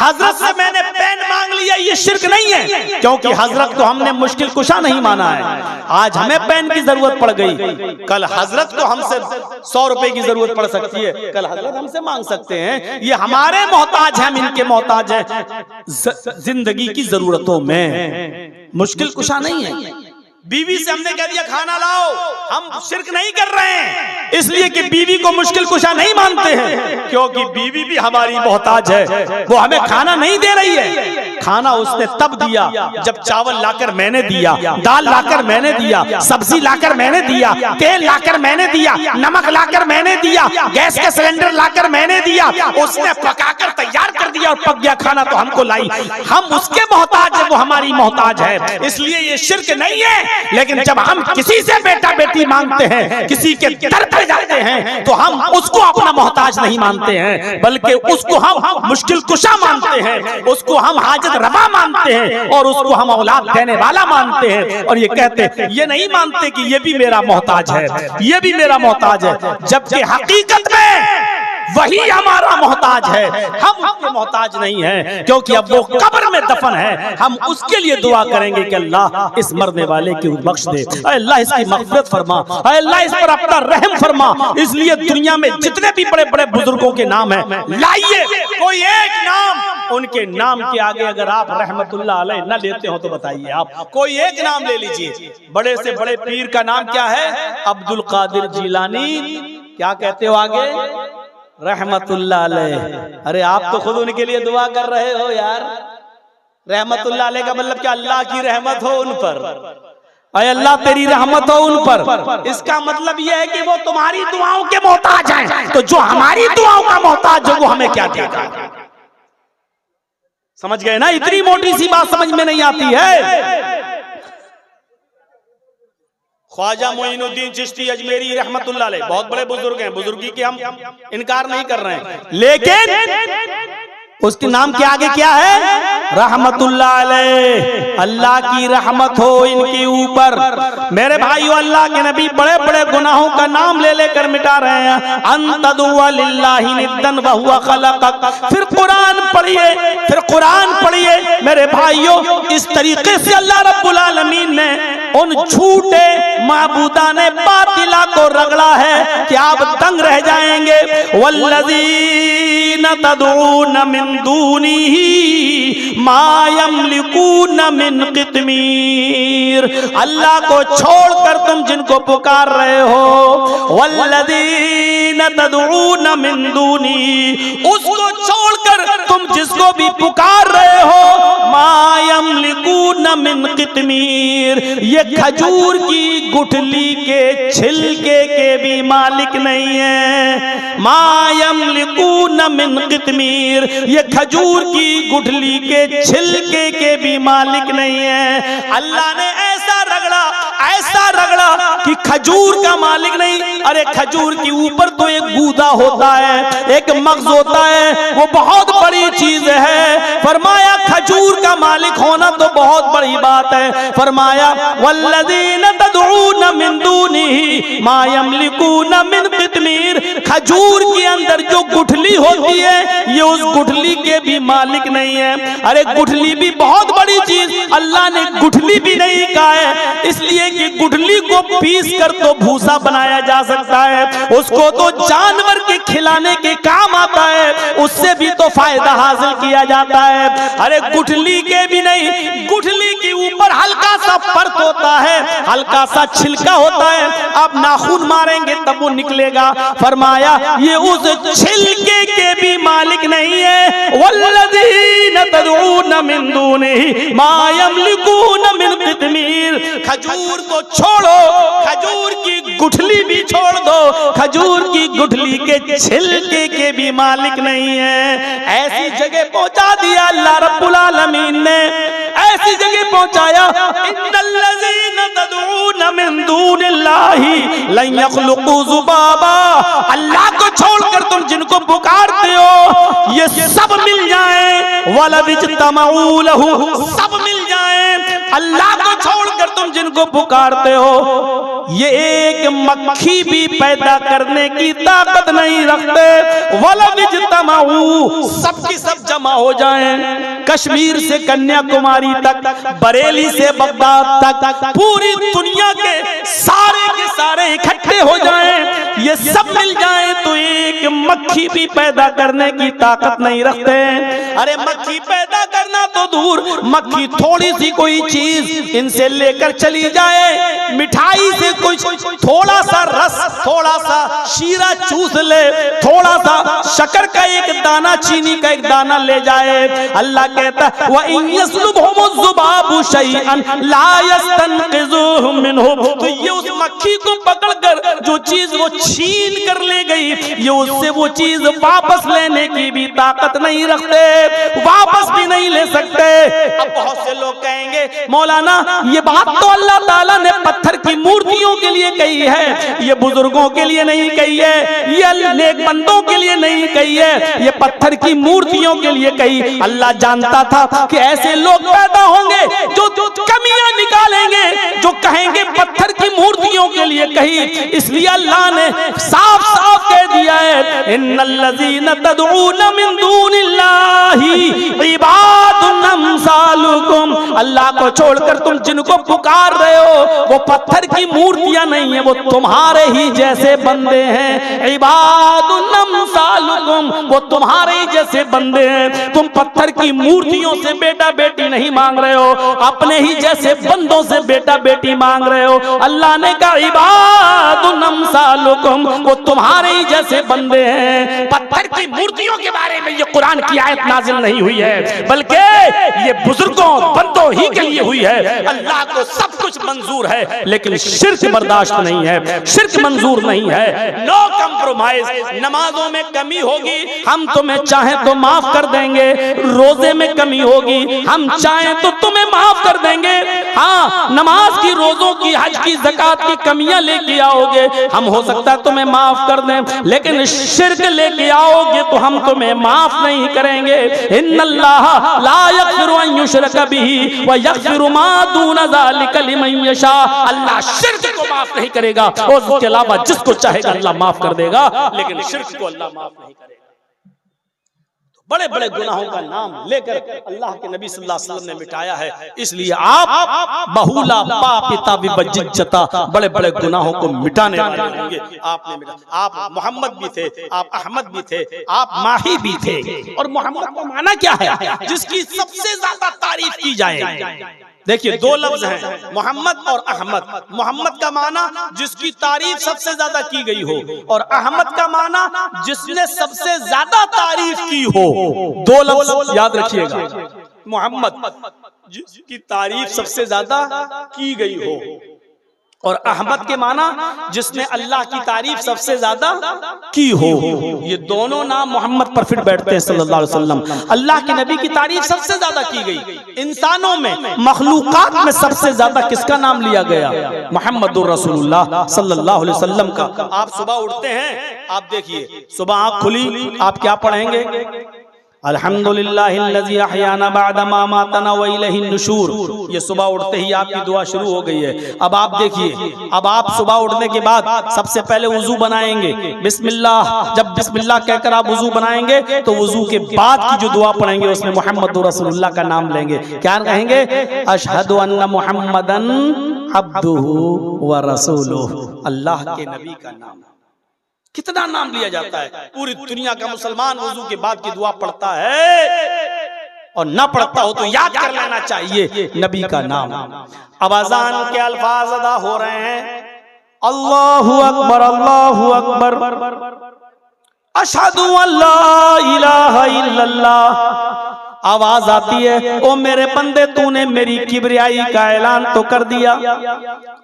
हजरत से मैंने पेन मांग लिया, ये शिर्क नहीं है, क्योंकि हजरत को हमने मुश्किल कुशा नहीं माना है। आज हमें पेन की जरूरत पड़ गई, कल हजरत को हमसे 100 रुपए की जरूरत पड़ सकती है, कल हजरत हमसे मांग सकते हैं। ये हमारे मोहताज हैं, हम इनके मोहताज हैं जिंदगी की जरूरतों में, मुश्किल कुशा नहीं है। बीवी से हमने कह दिया खाना लाओ, हम शिर्क नहीं कर रहे हैं, इसलिए कि बीवी को मुश्किल कुशा नहीं मानते हैं, क्योंकि बीवी भी हमारी मोहताज है, वो हमें खाना नहीं दे रही है। खाना उसने तब दिया जब चावल लाकर मैंने दिया, दाल लाकर मैंने दिया, सब्जी लाकर मैंने दिया, तेल लाकर मैंने दिया, नमक लाकर मैंने दिया, गैस के सिलेंडर लाकर मैंने दिया, उसने पकाकर तैयार कर दिया और पक गया खाना तो हमको लाई। हम उसके मोहताज है, वो हमारी मोहताज है, इसलिए ये शिर्क नहीं है। लेकिन जब हम किसी से बेटा बेटी मांगते हैं, किसी के दर पर जाते हैं, तो हम उसको अपना मोहताज नहीं मानते हैं, बल्कि उसको हम मुश्किल कुशा मानते हैं, उसको हम हाजत रवा मानते हैं, और उसको हम औलाद देने वाला मानते हैं। और ये कहते, ये नहीं मानते कि ये भी मेरा मोहताज है, ये भी मेरा मोहताज है, जबकि हकीकत में वही हमारा मोहताज है, हम उसके मोहताज नहीं हैं, क्योंकि अब वो कब्र में दफन है। हम उसके लिए दुआ करेंगे कि अल्लाह इस मरने वाले की बख्श दे, अल्लाह इसकी मग़फ़िरत फरमा, अल्लाह इस पर अपना रहम फरमा। इसलिए दुनिया में जितने भी बड़े बड़े बुजुर्गों के नाम हैं, लाइए कोई एक नाम, उनके नाम के आगे अगर आप रहमतुल्लाह अलैह न लेते हो तो बताइए, आप कोई एक नाम ले लीजिए। बड़े से बड़े पीर का नाम क्या है? अब्दुल कादिर जिलानी। क्या कहते हो आगे? रहमतुल्लाह अलैह। अरे आप तो खुद उनके लिए दुआ कर रहे हो यार। रहमतुल्लाह अलैह का मतलब क्या? अल्लाह की रहमत हो उन पर, अरे अल्लाह तेरी रहमत हो उन पर। इसका मतलब यह है कि वो तुम्हारी दुआओं के मोहताज हैं, तो जो हमारी दुआओं का मोहताज है वो हमें क्या देगा? समझ गए ना? इतनी मोटी सी बात समझ में नहीं आती है। ख्वाजा मोइनुद्दीन चिश्ती अजमेरी रहमतुल्लाह अलैह बहुत बड़े बुजुर्ग हैं, बुजुर्गी के हम इनकार नहीं कर रहे हैं, लेकिन उसके नाम के आगे क्या है? रहमतुल्लाह अलैह। अल्लाह की रहमत हो इनके ऊपर। मेरे भाइयों, अल्लाह के नबी बड़े बड़े गुनाहों का नाम ले लेकर मिटा रहे हैं। अंतदु लिल्लाहि निद्दन व हुवा खलक़क। फिर कुरान पढ़िए, फिर कुरान पढ़िए मेरे भाइयों। इस तरीके से अल्लाह रब्बुल आलमीन ने उन झूठे माबूदाने बातिला को रगड़ा है कि आप दंग रह जाएंगे। वल्लज़ीना तदऊन मिन दूनिही मा यमलिकून मिन क़ित्मीर। अल्लाह को छोड़कर तुम जिनको पुकार रहे हो, वल्लज़ीना तदऊन मिन दूनिही, उसको छोड़कर तुम जिसको भी पुकार रहे हो, मा यमलिकून मिन क़ित्मीर, ये खजूर की गुठली के छिलके के भी मालिक नहीं है। मा यमलिकून मिन क़ित्मीर, ये खजूर की गुठली के छिलके के भी मालिक नहीं है। अल्लाह ने ऐसा रगड़ा कि खजूर का मालिक नहीं। अरे खजूर के ऊपर तो एक गूदा होता है, एक मग़ज़ होता है, वो बहुत बड़ी चीज है। फरमाया खजूर का मालिक होना तो बहुत बड़ी बात है। फरमाया वल्लज़ीना तदऊन मिन दूनिही मा यमलिकून मिन क़ित्मीर, खजूर के अंदर जो गुठली होती है ये उस गुठली के भी मालिक नहीं है। अरे गुठली भी बहुत बड़ी चीज, अल्लाह ने गुठली भी नहीं कहा है, इसलिए कि गुठली को पीस कर तो भूसा बनाया जा सकता है, उसको तो जानवर के खिलाने के काम आता है, उससे भी तो फायदा हासिल किया जाता है। अरे गुठली के भी नहीं, गुठली के ऊपर हल्का सा परत होता है, हल्का सा छिलका होता है, आप नाखून मारेंगे तब वो निकलेगा। फरमाया ये उस छिलके के भी मालिक नहीं है। तदऊन मिन दूनिही मा यमलिकून मिन क़ितमीर। खजूर को छोड़ो, खजूर की गुठली भी छोड़ दो, खजूर की गुठली के छिलके के भी मालिक नहीं है। ऐसी जगह पहुंचा दिया अल्लाह रब्बुल आलमीन ने, ऐसी जगह पहुंचाया, इन्नल्लज़ीना तदऊन मिन दूनिल्लाही लन यख़्लुक़ू ज़ुबाबा। अल्लाह को छोड़कर तुम जिनको पुकारते हो ये सब मिल जाएं, वलविज्तमऊ लहू, सब मिल जाएं। अल्लाह को छोड़कर तुम जिनको पुकारते हो ये एक मक्खी भी पैदा करने की ताकत नहीं रखते। वलविज्तमऊ, सबकी सब जमा हो जाएं, कश्मीर से कन्याकुमारी तक, बरेली से बगदाद तक, पूरी दुनिया के सारे इकट्ठे हो जाएं, ये सब मिल जाएं तो एक मक्खी भी पैदा करने की ताकत नहीं रखते। अरे मक्खी पैदा करना तो दूर, मक्खी थोड़ी सी कोई चीज इनसे लेकर चली जाए, मिठाई से कुछ थोड़ा सा रस, थोड़ा सा शीरा चूस ले, थोड़ा सा शक्कर का एक दाना, चीनी का एक दाना ले जाए, अल्लाह कहता है व इन यस्लुबहुमुज़्ज़ुबाबु शैअन ला यस्तनक़िज़ुहु मिनहु। तो ये उस मक्खी को पकड़कर जो चीज वो छीन कर ले गई, ये उससे वो चीज वापस लेने की भी ताकत नहीं रखते, वापस भी नहीं ले सकते। अब बहुत से लोग कहेंगे मौलाना ये बात तो अल्लाह ताला ने पत्थर की मूर्तियों के लिए कही है, ये बुजुर्गों के लिए नहीं कही है, ये नेक बंदों के लिए नहीं कही है, ये पत्थर की मूर्तियों के लिए कही। अल्लाह जानता था कि ऐसे लोग पैदा होंगे जो कमियां निकालेंगे, जो कहेंगे पत्थर की मूर्तियों के लिए कही, इसलिए अल्लाह ने साफ साफ कह दिया है इन्नल्लज़ीना तदऊन मिन दूनिल्लाही इबादुन अम्सालुकुम। अल्लाह को छोड़कर तुम जिनको पुकार रहे हो वो पत्थर की मूर्तियां नहीं है, वो तुम्हारे ही जैसे बंदे हैं। इबादुन अम्सालुकुम, वो तुम्हारे ही जैसे बंदे हैं। तुम पत्थर की मूर्तियों से बेटा बेटी नहीं मांग रहे हो, अपने ही जैसे बंदों से बेटा बेटी मांग रहे हो। अल्लाह ने कहा इबादुन अम्सालुकुम, वो तुम्हारे ही जैसे बंदे हैं। पत्थर की मूर्तियों के बारे में ये कुरान की आयत नाजिल नहीं हुई है, बल्कि ये बुजुर्गों बंदों ही के लिए हुई है। अल्लाह को सब कुछ मंजूर है लेकिन शिर्क बर्दाश्त नहीं है, शिर्क मंजूर नहीं है। No compromise. नमाजों में कमी होगी हम तुम्हें चाहे तो माफ कर देंगे, रोजे में कमी होगी हम चाहे तो तुम्हें माफ कर देंगे। हाँ, नमाज की, रोजों की, हज की, ज़कात की कमियां लेके आओगे हम हो सकता है तुम्हें माफ कर दें, लेकिन शिर्क लेके आओगे तो हम तुम्हें माफ नहीं करेंगे। इन्नल्लाह ला यग़फ़िरु अन युश्रका बिही व यग़फ़िरु मा दून ज़ालिका लिमन यशा। अल्लाह शिर्क को माफ नहीं करेगा और उसके अलावा जिसको चाहेगा अल्लाह माफ कर देगा, लेकिन शिर्क को अल्लाह माफ नहीं करेगा। बड़े बड़े गुनाहों का नाम लेकर अल्लाह के नबी सल्लल्लाहु अलैहि वसल्लम ने मिटाया है, इसलिए आप बहुला पापिता विबज्जिता, बड़े बड़े गुनाहों को मिटाने वाले होंगे। आपने मिटा, आप मोहम्मद भी थे, आप अहमद भी थे, आप माही भी थे। और मोहम्मद का माना क्या है? जिसकी सबसे ज्यादा तारीफ की जाए। देखिए दो लफ्ज हैं, मोहम्मद और अहमद। मोहम्मद का माना जिसकी तारीफ सबसे ज्यादा की गई हो, और अहमद का माना जिसने सबसे ज्यादा तारीफ की हो। दो लफ्ज याद रखिएगा, मोहम्मद जिसकी तारीफ सबसे ज्यादा की गई हो, और अहमद के माना जिसने अल्लाह की तारीफ सबसे ज्यादा की हो। ये दोनों नाम मोहम्मद पर फिट बैठते हैं सल्लल्लाहु अलैहि वसल्लम। अल्लाह के नबी की तारीफ सबसे ज्यादा की गई। इंसानों में, मखलूकात में सबसे ज्यादा किसका नाम लिया गया? मोहम्मदुर रसूलुल्लाह सल्लल्लाहु अलैहि वसल्लम का। आप सुबह उठते हैं, आप देखिए सुबह आँख खुली, आप क्या पढ़ेंगे? अल्हम्दुलिल्लाहिल्लज़ी अहयाना बअदा मा मातना व इलैहि नुशूर। ये सुबह उठते ही आपकी दुआ शुरू हो गई है। अब आप देखिए, अब आप सुबह उठने के बाद सबसे पहले वुजू बनाएंगे, बिस्मिल्लाह। जब बिस्मिल्लाह कहकर आप वुजू बनाएंगे तो वुजू के बाद की जो दुआ पढ़ेंगे उसमें मुहम्मदुर रसूलुल्लाह का नाम लेंगे। क्या कहेंगे? अशहदु अन्ना मुहम्मदन अब्दुहु व रसूलुहु। अल्लाह के नबी का नाम। कितना नाम लिया जाता है। पूरी दुनिया का मुसलमान वुजू के बाद की दुआ पढ़ता है, और ना पढ़ता हो तो याद कर लेना चाहिए नबी का नाम। अब अजान के अल्फाज अदा हो रहे हैं, अल्लाहु अकबर, अल्लाहु अकबर, अशहदु अल्ला इलाहा इल्लल्लाह आवाज आती है, ओ मेरे बंदे तूने मेरी किबरियाई का ऐलान तो कर दिया।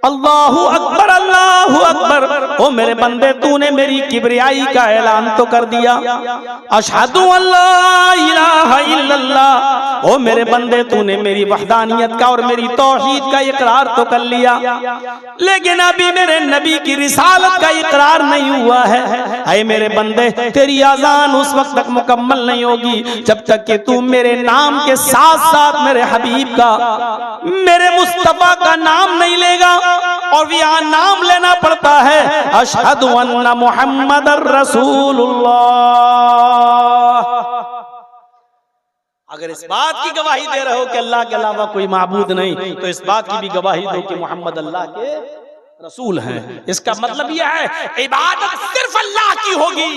अल्लाहु अकबर, अल्लाहु अकबर। ओ मेरे बंदे तूने मेरी किबरियाई का ऐलान तो कर दिया। अशहदु अल्ला इलाहा इल्लल्लाह। ओ मेरे बंदे तूने मेरी वहदानियत का और मेरी तौहीद का इकरार तो कर लिया, लेकिन अभी मेरे नबी की रिसालत का इकरार नहीं हुआ है। ऐ मेरे बंदे, तेरी अजान उस वक्त तक मुकम्मल नहीं होगी जब तक कि तू मेरे नाम के साथ साथ मेरे हबीब का, मेरे मुस्तफा का नाम नहीं लेगा। और यहाँ नाम लेना पड़ता है, अशहदु अन्ना मुहम्मदर रसूलुल्लाह। अगर इस बात की गवाही दे रहे हो कि अल्लाह के अलावा कोई माबूद नहीं, तो इस बात की भी गवाही दो कि मोहम्मद अल्लाह के रसूल हैं। इसका मतलब यह है इबादत सिर्फ अल्लाह की होगी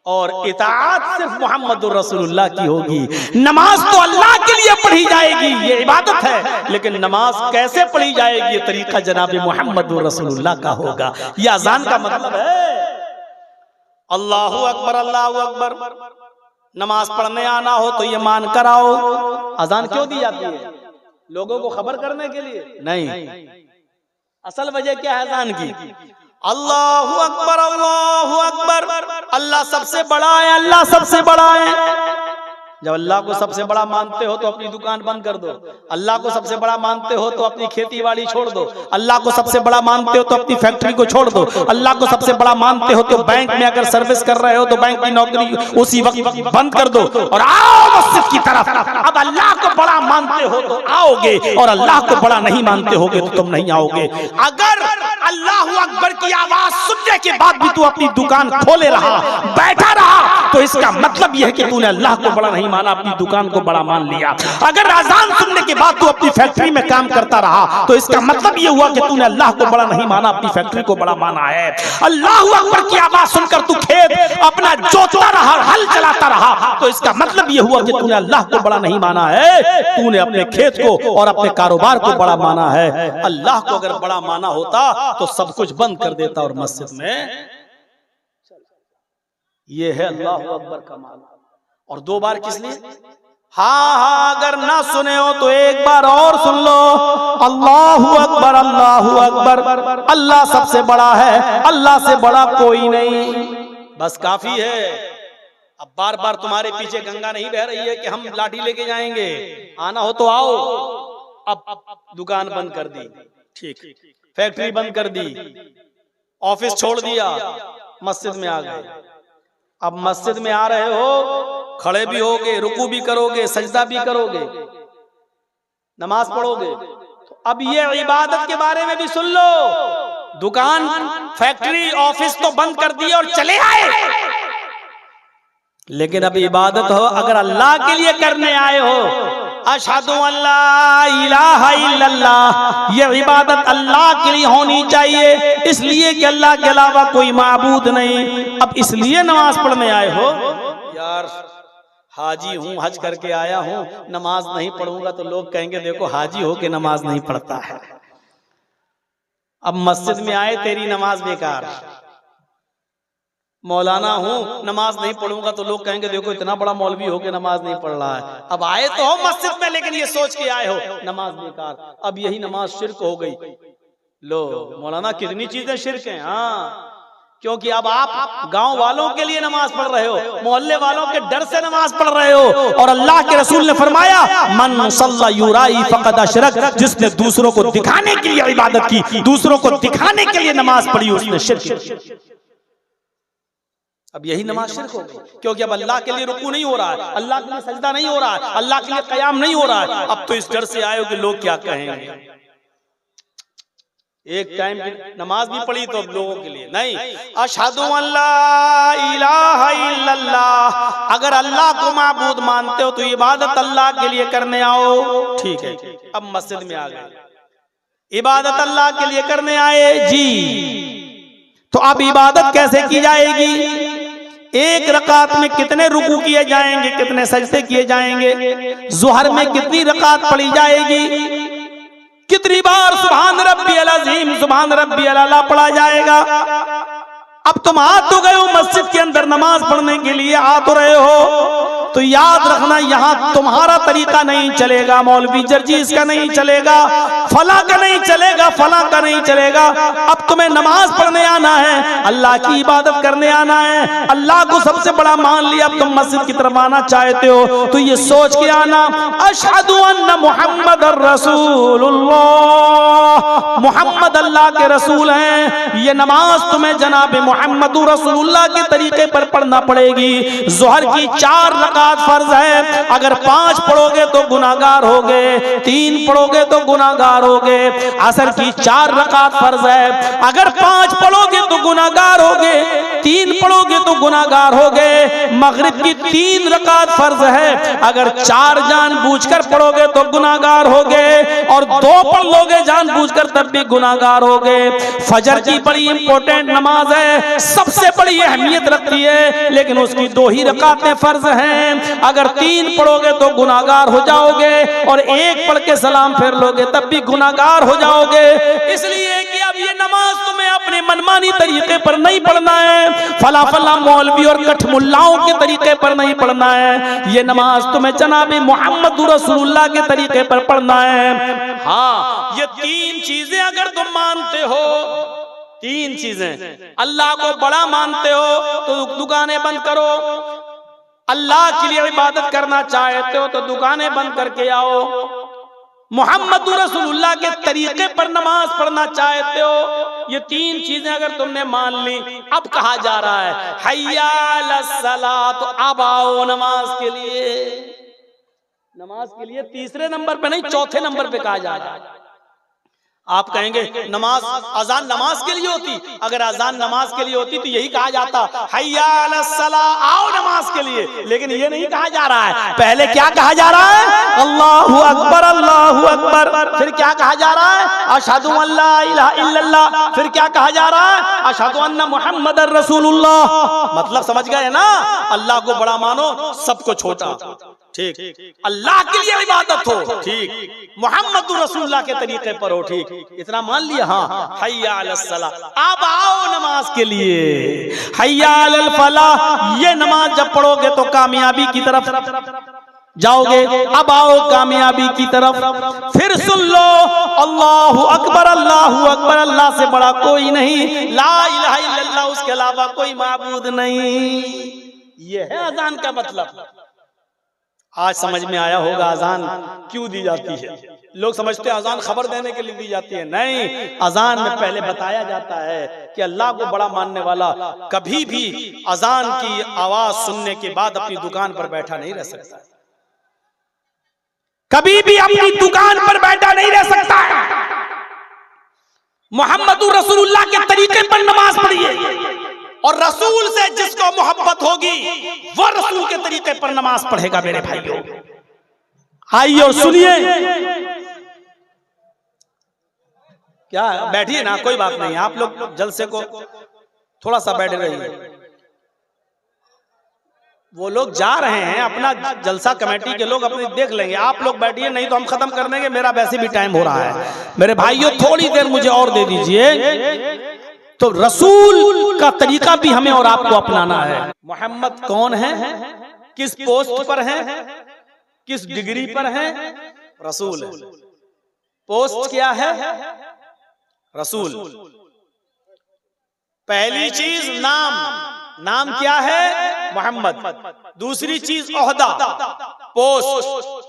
और इताअत सिर्फ मोहम्मद रसूलुल्लाह की होगी। नमाज तो अल्लाह के लिए पढ़ी जाएगी, ये इबादत है, लेकिन नमाज कैसे पढ़ी जाएगी ये तरीका जनाब मोहम्मद रसूलुल्लाह का होगा। ये अजान का मतलब है। अल्लाहु अकबर, अल्लाहु अकबर। नमाज पढ़ने आना हो तो ये मान कर आओ। अजान क्यों दी जाती है? लोगों को खबर करने के लिए नहीं। असल वजह क्या है अजान की? अल्लाहु अकबर, अल्लाहु अकबर। अल्लाह सबसे बड़ा है, अल्लाह सबसे बड़ा है। जब अल्लाह को सबसे बड़ा मानते हो तो अपनी दुकान बंद कर दो। अल्लाह को सबसे बड़ा मानते हो तो अपनी खेती बाड़ी छोड़ दो। अल्लाह को सबसे बड़ा मानते हो तो अपनी फैक्ट्री को छोड़ दो। अल्लाह को सबसे बड़ा मानते हो तो बैंक में अगर सर्विस कर रहे हो तो बैंक की नौकरी उसी वक्त बंद कर दो और आओ मस्जिद की तरफ। अब अल्लाह को बड़ा मानते हो तो आओगे और अल्लाह को बड़ा नहीं मानते होगे तो तुम नहीं आओगे। अगर अल्लाहु अकबर की आवाज सुनने के बाद भी तू अपनी दुकान खोले रहा, बैठा रहा, तो इसका मतलब यह है कि तूने अल्लाह को बड़ा नहीं माना, अपनी दुकान को बड़ा मान लिया। अगर अजान सुनने के बाद तू अपनी फैक्ट्री में काम करता रहा तो इसका मतलब यह हुआ कि तूने अल्लाह को बड़ा नहीं माना, अपनी फैक्ट्री को बड़ा माना है। अल्लाहु अकबर की आवाज सुनकर तू खेत अपना जोतता रहा, हल चलाता रहा, तो इसका मतलब यह हुआ कि तूने अल्लाह को बड़ा नहीं माना है, तूने अपने खेत को और अपने कारोबार को बड़ा माना है। अल्लाह को अगर बड़ा माना होता तो सब कुछ बंद कर देता और मस्जिद में। ये है अल्लाहु अकबर का माना। और दो बार किस लिए? हाँ, अगर ना सुने हो तो एक बार और सुन लो। अल्लाहु अकबर, अल्लाहु अकबर। अल्लाह सबसे बड़ा है, अल्लाह से बड़ा कोई नहीं, बस काफी है। अब बार बार तुम्हारे पीछे गंगा नहीं बह रही है कि हम लाठी लेके जाएंगे। आना हो तो आओ। अब दुकान बंद कर दी, ठीक, फैक्ट्री बंद कर दी, ऑफिस छोड़ दिया, मस्जिद में आ गए। अब मस्जिद में आ रहे हो, खड़े भी होगे, रुकू भी करोगे, सजदा भी करोगे, नमाज पढ़ोगे, तो अब ये इबादत के बारे में भी सुन लो। दुकान, फैक्ट्री, ऑफिस तो बंद कर दिए और चले आए, लेकिन अब इबादत हो अगर अल्लाह के लिए करने आए हो, अशहदु अल्ला इलाहा इल्लल्लाह, ये इबादत अल्लाह के लिए होनी चाहिए, इसलिए कि अल्लाह के अलावा कोई माबूद नहीं। अब इसलिए नमाज पढ़ने आए हो। यार हाजी हूँ, हज करके आया हूँ, नमाज नहीं पढ़ूंगा तो लोग कहेंगे देखो हाजी हो के नमाज नहीं पढ़ता है। अब मस्जिद में आए, तेरी नमाज बेकार। मौलाना हूँ, नमाज नहीं पढ़ूंगा तो लोग कहेंगे देखो इतना बड़ा मौलवी हो के नमाज नहीं पढ़ रहा है। अब आए तो हो मस्जिद में, लेकिन ये सोच के आए हो नमाज बेकार। अब यही नमाज शिर्क हो गई। लो मौलाना कितनी चीजें शिर्क हैं। हाँ, क्योंकि अब आप गांव वालों के लिए नमाज पढ़ रहे हो, मोहल्ले वालों के डर से नमाज पढ़ रहे हो। और अल्लाह के रसूल ने फरमाया मन सल्ला युराई फक़द अशरक, जिसने दूसरों को दिखाने के लिए इबादत की, दूसरों को दिखाने के लिए नमाज पढ़ी, उसने शिर्क। अब यही नमाज शिर्क हो गई, क्योंकि अब अल्लाह के लिए रुकू नहीं हो रहा है, अल्लाह के लिए सजदा नहीं हो रहा है, अल्लाह के लिए क़याम नहीं हो रहा है। अब तो इस डर से आए हो कि लोग क्या कहेंगे। एक टाइम की नमाज भी पढ़ी तो अब लोगों के लिए नहीं। अशहदु अल्ला इलाहा इल्लल्लाह, अगर अल्लाह को माबूद मानते हो तो इबादत अल्लाह के लिए करने आओ, ठीक है। अब मस्जिद में आ गए, इबादत अल्लाह के लिए करने आए जी, तो अब इबादत कैसे की जाएगी? एक रकात में कितने रुकू किए जाएंगे, कितने सजदे किए जाएंगे, ज़ुहर में कितनी रकात पढ़ी जाएगी, कितनी बार सुभान रब्बियल अज़ीम, सुभान रब्बियल आला पढ़ा जाएगा। अब तुम आ तो गए हो मस्जिद के अंदर नमाज पढ़ने के लिए, आ तो रहे हो, तो याद रखना यहाँ तुम्हारा तरीका नहीं चलेगा, मौलवी जर्जीस का नहीं चलेगा, फला का नहीं चलेगा, फला का नहीं चलेगा। अब तुम्हें नमाज पढ़ने आना है, अल्लाह की इबादत करने आना है, अल्लाह को सबसे बड़ा मान लिया, अब तुम मस्जिद की तरफ आना चाहते हो तो ये सोच के आना, अशहदु अन्ना मुहम्मदर रसूलुल्लाह, मुहम्मद अल्लाह के रसूल हैं। ये नमाज तुम्हें जनाब मुहम्मद रसूलुल्लाह के तरीके पर पढ़ना पड़ेगी। ज़ोहर की 4 रकात फर्ज है, अगर 5 पढ़ोगे तो गुनाहगार होगे, 3 पढ़ोगे तो गुनाहगार होगे। असर की 4 रकात फर्ज है, अगर 5 पढ़ोगे तो गुनाहगार होगे, 3 पढ़ोगे तो गुनाहगार होगे। मगरिब की 3 रकात फर्ज है, अगर 4 जानबूझकर पढ़ोगे तो गुनाहगार होगे, और 2 पढ़ लोगे जानबूझकर तब भी गुनाहगार होगे। फजर की बड़ी इंपॉर्टेंट नमाज है, सबसे बड़ी अहमियत रखती है, लेकिन उसकी 2 ही रकातें फर्ज हैं। अगर 3 पढ़ोगे तो गुनाहगार हो जाओगे, और 1 पढ़ के सलाम फेर लोगे तब भी गुनाहगार हो जाओगे। इसलिए कि अब ये नमाज तुम्हें अपने मनमानी तरीके पर नहीं पढ़ना है, फला फला मौलवी और कठमुल्लाओं के तरीके पर नहीं पढ़ना है। ये नमाज तुम्हें जनाब मुहम्मद रसूलुल्लाह के तरीके पर पढ़ना है। हाँ, ये 3 चीजें अगर तुम मानते हो, 3 चीजें, अल्लाह को बड़ा मानते हो तो दुकानें बंद करो, अल्लाह के लिए इबादत करना चाहते हो तो दुकानें बंद करके आओ, मुहम्मद रसूलुल्लाह के तरीके पर नमाज पढ़ना चाहते हो, ये 3 चीजें अगर तुमने मान ली, अब कहा जा रहा है हय्या अलस्सलाह, तो अब आओ नमाज के लिए। नमाज के लिए तीसरे नंबर पे नहीं, चौथे नंबर पे कहा जा रहा है। आप कहेंगे नमाज अजान नमाज के लिए होती, अगर अजान नमाज के लिए होती तो यही कहा जाता हय्या अलस्सलाह, आओ नमाज के लिए, लेकिन ये नहीं कहा जा रहा है। पहले क्या कहा जा रहा है? अल्लाहु अकबर, अल्लाहु अकबर। फिर क्या कहा जा रहा है? अशहदु अल्ला इलाहा इल्लल्लाह। फिर क्या कहा जा रहा है? अशहदु अन्ना मुहम्मदर रसूलुल्लाह। मतलब समझ गए ना? अल्लाह को बड़ा मानो, सबको छोटा, ठीक, अल्लाह के लिए इबादत हो, ठीक, मुहम्मद रसूलुल्लाह के तरीके पर हो, ठीक, इतना मान लिया। हाँ, हय्या अलस्सलाह, अब आओ नमाज के लिए। हय्या अलल फलाह, ये नमाज जब पढ़ोगे तो कामयाबी की तरफ जाओगे। अब आओ कामयाबी की तरफ। फिर सुन लो, अल्लाहु अकबर, अल्लाहु अकबर, अल्लाह से बड़ा कोई नहीं, ला इलाहा इल्लल्लाह, उसके अलावा कोई माबूद नहीं। ये है अजान का मतलब। आज समझ में आया होगा अजान क्यों दी जाती है। लोग समझते हैं अजान खबर देने के लिए दी जाती है, नहीं, अजान में पहले बताया जाता है कि अल्लाह को बड़ा मानने वाला कभी भी अजान की आवाज सुनने के बाद अपनी दुकान पर बैठा नहीं रह सकता, कभी भी अपनी दुकान पर बैठा नहीं रह सकता। मुहम्मद रसूलुल्लाह के तरीके पर नमाज पढ़िए, और रसूल से जिसको मोहब्बत होगी वो रसूल के तरीके पर नमाज पढ़ेगा। मेरे भाइयों, आइए और सुनिए। क्या बैठिए ना, कोई बात नहीं, आप लोग जलसे को थोड़ा सा बैठे रहिए। वो लोग जा रहे हैं, अपना जलसा कमेटी के लोग अपने देख लेंगे, आप लोग बैठिए, नहीं तो हम खत्म कर देंगे, मेरा वैसे भी टाइम हो रहा है। मेरे भाइयों, थोड़ी देर मुझे और दे दीजिए। तो रसूल का तरीका भी हमें और आपको अपनाना है। मोहम्मद कौन है, किस पोस्ट पर है, किस डिग्री पर है? रसूल है। पोस्ट क्या है? रसूल। पहली चीज नाम, नाम क्या है? मोहम्मद। दूसरी चीज ओहदा, पोस्ट,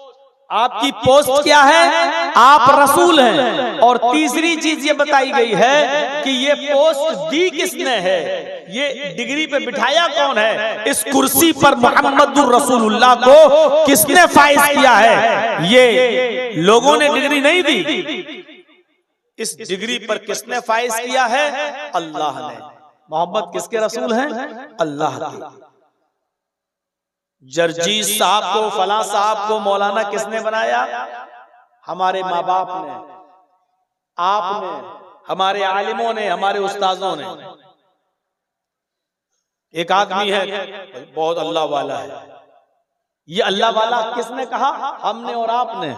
आपकी पोस्ट क्या है? आप रसूल हैं। और तीसरी चीज ये बताई गई है कि ये पोस्ट दी किसने है, ये डिग्री पे बिठाया कौन है, इस कुर्सी पर मुहम्मदुर रसूलुल्लाह को किसने फाइज किया है? ये लोगों ने डिग्री नहीं दी, इस डिग्री पर किसने फाइज किया है? अल्लाह ने। मोहम्मद किसके रसूल हैं? अल्लाह के। जर्जीस साहब को, फला साहब को मौलाना किसने बनाया? हमारे माँ बाप ने, आपने, हमारे आलिमों ने, हमारे उस्ताजों ने। एक आदमी है बहुत अल्लाह वाला है, ये अल्लाह वाला किसने कहा? हमने और आपने।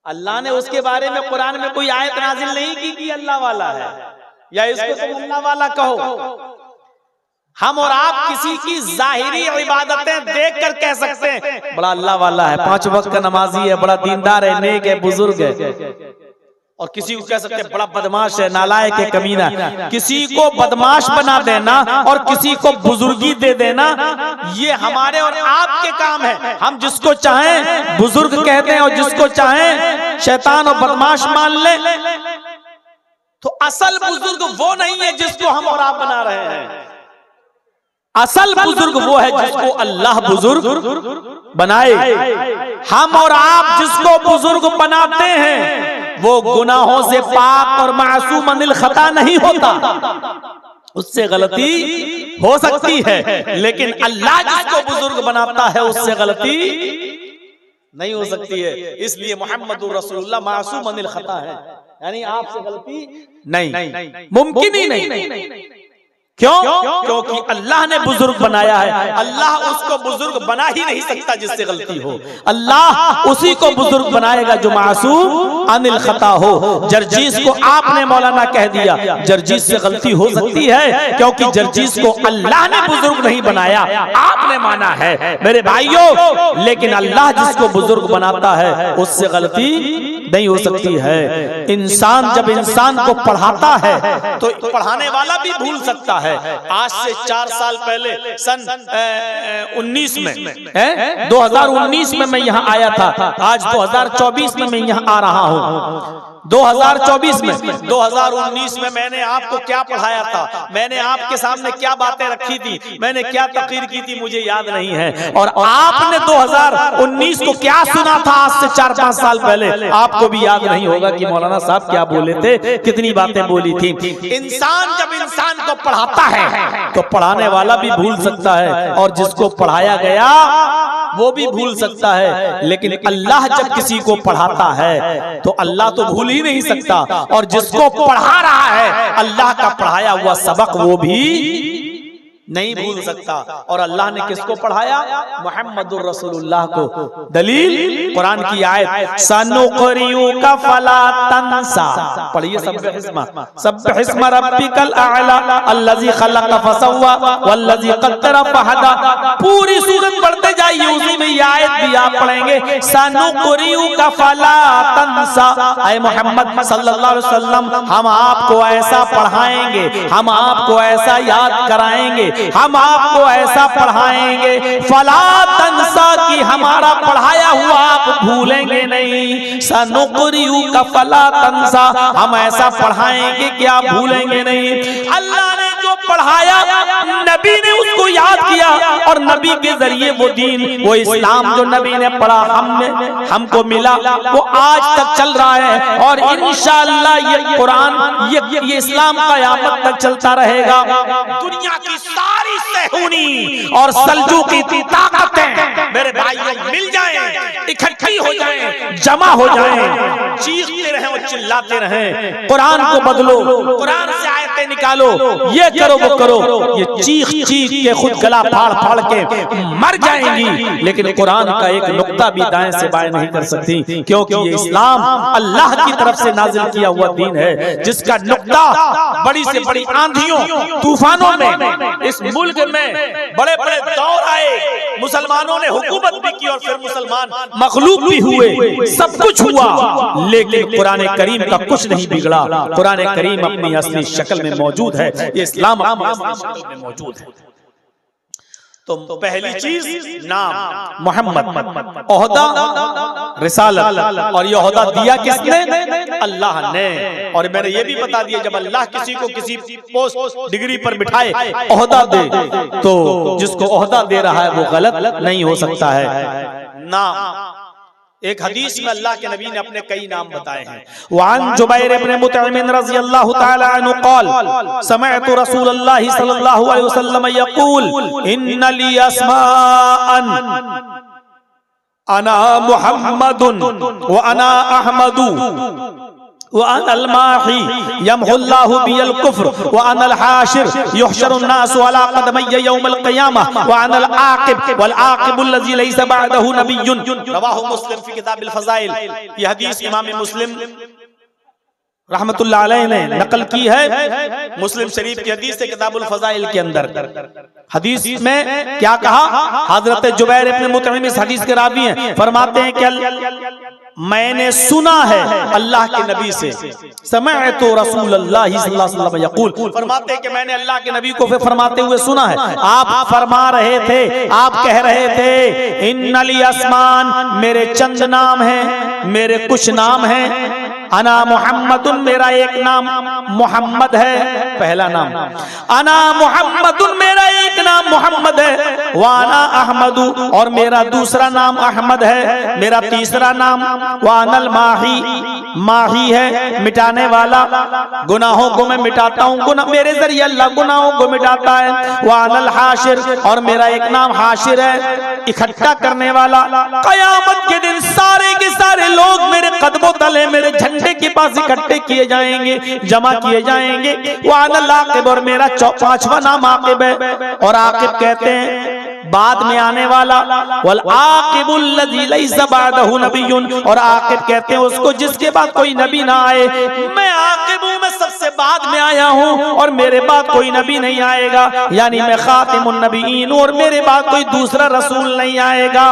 अल्लाह ने उसके बारे में कुरान में कोई आयत नाजिल नहीं की कि अल्लाह वाला है, या इसको तुम अल्लाह वाला कहो। हम और आप किसी की जाहिरी इबादतें देख देख कर कह सकते हैं बड़ा अल्लाह वाला है, 5 वक्त का नमाजी है, बड़ा दीनदार है, नेक है, बुजुर्ग है। और किसी को कह सकते हैं बड़ा बदमाश है, नालायक है, कमीना। किसी को बदमाश बना देना और किसी को बुजुर्गी दे देना, ये हमारे और आपके काम है। हम जिसको चाहें बुजुर्ग कहते हैं और जिसको चाहें शैतान और बदमाश मान ले। तो असल बुजुर्ग वो नहीं है जिसको हम और आप बना रहे हैं। असल बुजुर्ग वो है जिसको अल्लाह बुजुर्ग बनाए। हम और आप जिसको बुजुर्ग बनाते हैं वो गुनाहों से पाक और मासूम अनिल खता नहीं होता, उससे गलती हो सकती है, लेकिन अल्लाह जिसको बुजुर्ग बनाता है उससे गलती नहीं हो सकती है। इसलिए मोहम्मदुर रसूलुल्लाह मासूम अनिल खता है, यानी आपसे गलती नहीं, मुमकिन ही नहीं। क्यों? क्योंकि अल्लाह ने बुजुर्ग बनाया है। अल्लाह उसको बुजुर्ग बना ही नहीं सकता जिससे गलती हो। अल्लाह उसी को बुजुर्ग बनाएगा जो मासूम अनिल खता हो। जर्जीस को आपने मौलाना कह दिया, जर्जीस से गलती हो सकती है क्योंकि जर्जीस को अल्लाह ने बुजुर्ग नहीं बनाया, आपने माना है मेरे भाइयों। लेकिन अल्लाह जिसको बुजुर्ग बनाता है उससे गलती नहीं हो सकती है। इंसान जब इंसान को पढ़ाता है तो पढ़ाने वाला भी भूल सकता है। आज से 4 साल पहले सन 19 में 2019 में मैं यहाँ आया था, आज 2024 में मैं यहाँ आ रहा हूँ। 2024 में 2019 में मैंने आपको क्या पढ़ाया था, मैंने आपके सामने क्या बातें रखी थी, मैंने क्या तकरीर की थी, मुझे याद नहीं है। और आपने 2019 को क्या सुना था आज से 4-5 साल पहले, आपको भी याद नहीं होगा कि मौलाना साहब क्या बोले थे, कितनी बातें बोली थी। इंसान जब इंसान को पढ़ाता है तो पढ़ाने वाला भी भूल सकता है और जिसको पढ़ाया गया वो भी भूल सकता है। लेकिन अल्लाह जब किसी को पढ़ाता है तो अल्लाह तो भूल ही नहीं सकता, और जिसको पढ़ा रहा है अल्लाह का पढ़ाया हुआ सबक वो भी नहीं भूल सकता। और अल्लाह ने किसको पढ़ाया? मुहम्मदुर रसूलुल्लाह को। दलील कुरान की आयत सनुक़रियुका फला तंसा, पढ़िए सब्बिहिस्मा रब्बिकल आला अल्लज़ी खलक़ फसव्वा वल्लज़ी क़द्दर फहदा। पूरी सूरत पढ़ते जाइए, उसी में ये आयत भी आप पढ़ेंगे सनुक़रियुका फला तंसा। ऐ मोहम्मद सल्लल्लाहु अलैहि वसल्लम, हम आपको ऐसा पढ़ाएंगे, हम आपको ऐसा याद कराएंगे, हम आपको ऐसा पढ़ाएंगे फला तंसा की हमारा पढ़ाया हुआ आप भूलेंगे नहीं। सनुक़रियुका फला तंसा, हम ऐसा पढ़ाएंगे कि आप भूलेंगे नहीं। अल्लाह ने जो पढ़ाया नबी ने उसको याद किया, और नबी के जरिए वो दीन, वो इस्लाम जो नबी ने पढ़ा हमको मिला, वो आज तक चल रहा है। और इंशाअल्लाह ये कुरान ये इस्लाम क़यामत तक चलता रहेगा। दुनिया की सारी सहूनी और सल्जूकी की ताकतें मेरे भाइयों मिल जाएं, इकट्ठी हो जाएं, जमा हो जाएं, चीखते रहें और चिल्लाते रहें, कुरान को बदलो, कुरान से आयतें निकालो, ये करो वो करो, ये चीख चीख के खुद गला फाड़ फाड़ के मर जाएंगी, लेकिन कुरान का एक नुक्ता भी दाएं से बाएं नहीं कर सकती, क्योंकि ये इस्लाम अल्लाह की तरफ से नाजिल किया हुआ दीन है, जिसका नुक्ता बड़ी से बड़ी आंधियों तूफानों में इस मुल्क में बड़े बड़े दौर आए, मुसलमानों ने हुकूमत भी की और फिर मुसलमान मखलूक भी हुए, सब कुछ हुआ, लेकिन कुरान करीम का कुछ नहीं बिगड़ा। कुरान करीम अपनी असली शक्ल में मौजूद है, ये इस्लाम अपनी असली शक्ल में मौजूद है। तो पहली चीज नाम मोहम्मद, ओहदा रिसालत, और ये ओहदा दिया किसने? अल्लाह ने। और मैंने ये भी बता दिया, जब अल्लाह किसी को किसी पोस्ट डिग्री पर बिठाए, ओहदा दे, तो जिसको ओहदा दे रहा है वो गलत नहीं हो सकता है। नाम, एक हदीस में अल्लाह के नबी ने अपने कई नाम बताए हैं। वान जुबैर इब्न मुतइम रज़ियल्लाहु तआला अन्हु क़ाल समिअतु रसूलल्लाह सल्लल्लाहु अलैहि वसल्लम यक़ूल इन्ना ली अस्माअन अना मुहम्मदुन व अना अहमदु व अनल माही यमहुल्लाहु बियल कुफ्र व अनल हाशिर युहशरुन नासु अला क़दमय यौमल क़ियामह व अनल आक़िब वल आक़िबुल लज़ी लैसा बअदहु नबिय्युन। रवाहु मुस्लिम फी किताबिल फ़ज़ाइल। यह हदीस इमाम मुस्लिम रहमतुल्लाह अलैह ने नकल की है मुस्लिम शरीफ की हदीस से किताबुल फज़ाइल के अंदर। हदीस में क्या कहा, हजरत जुबैर इब्न मुतइम इस हदीस के रावी हैं, फरमाते हैं कि मैंने सुना है अल्लाह के नबी से, समिअतु रसूलल्लाह सल्लल्लाहु अलैहि वसल्लम यक़ूल, फरमाते हैं कि मैंने अल्लाह के नबी को फरमाते हुए सुना है। आप फरमा रहे थे, आप कह रहे थे इन्नली अस्मान, मेरे चंद नाम हैं, मेरे कुछ नाम हैं, अना मुहम्मदुन, मेरा एक नाम मोहम्मद है, पहला नाम, अना मुहम्मदुन, मेरा एक नाम मोहम्मद है, वाना अहमदु, और मेरा दूसरा नाम अहमद है, मेरा तीसरा नाम वानल माही, माही है मिटाने वाला, गुनाहों को मैं मिटाता हूँ, गुनाह मेरे जरिए अल्लाह गुनाहों को मिटाता है, वानल हाशिर, और मेरा एक नाम हाशिर है, इकट्ठा करने वाला। कयामत के दिन सारे के सारे लोग मेरे कदमों तले मेरे झंडे के पास इकट्ठे किए जाएंगे, जमा किए जाएंगे। वानल आकिब, और मेरा पांचवा नाम आकिब है, और आकिब कहते हैं बाद में आने वाला, वल आकिबुल लज़ी लैसा बअदहु नबियुन, और आकिब कहते हैं उसको जिसके बाद कोई नबी ना आए। मैं आकिब हूं, मैं सबसे बाद में आया हूं, और मेरे बाद कोई नबी नहीं आएगा, यानी मैं खातिमुन नबीयीन, और मेरे बाद कोई दूसरा रसूल नहीं आएगा।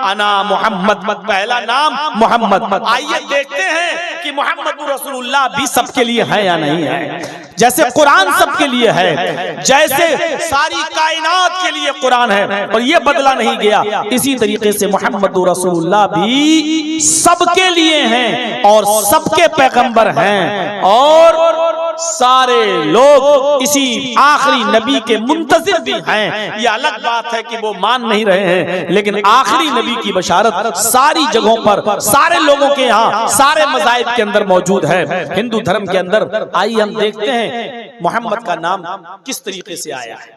अना मोहम्मद, पहला नाम मोहम्मद। आइए देखते हैं कि मोहम्मद रसूलुल्लाह भी सबके लिए है या नहीं है। जैसे कुरान सबके लिए है, जैसे सारी कायनात के लिए कुरान है और ये बदला नहीं गया, इसी तरीके से मोहम्मद रसूलुल्लाह भी सबके लिए हैं और सबके पैगंबर हैं, और सारे लोग इसी आखिरी नबी के मुंतज़िर भी हैं। ये अलग बात है कि वो मान नहीं रहे हैं, लेकिन आखिरी नबी की बशारत सारी जगहों पर, सारे लोगों के यहाँ, सारे मज़ाहिब के अंदर मौजूद है। हिंदू धर्म के अंदर आइए हम देखते हैं मोहम्मद का नाम किस तरीके से आया है।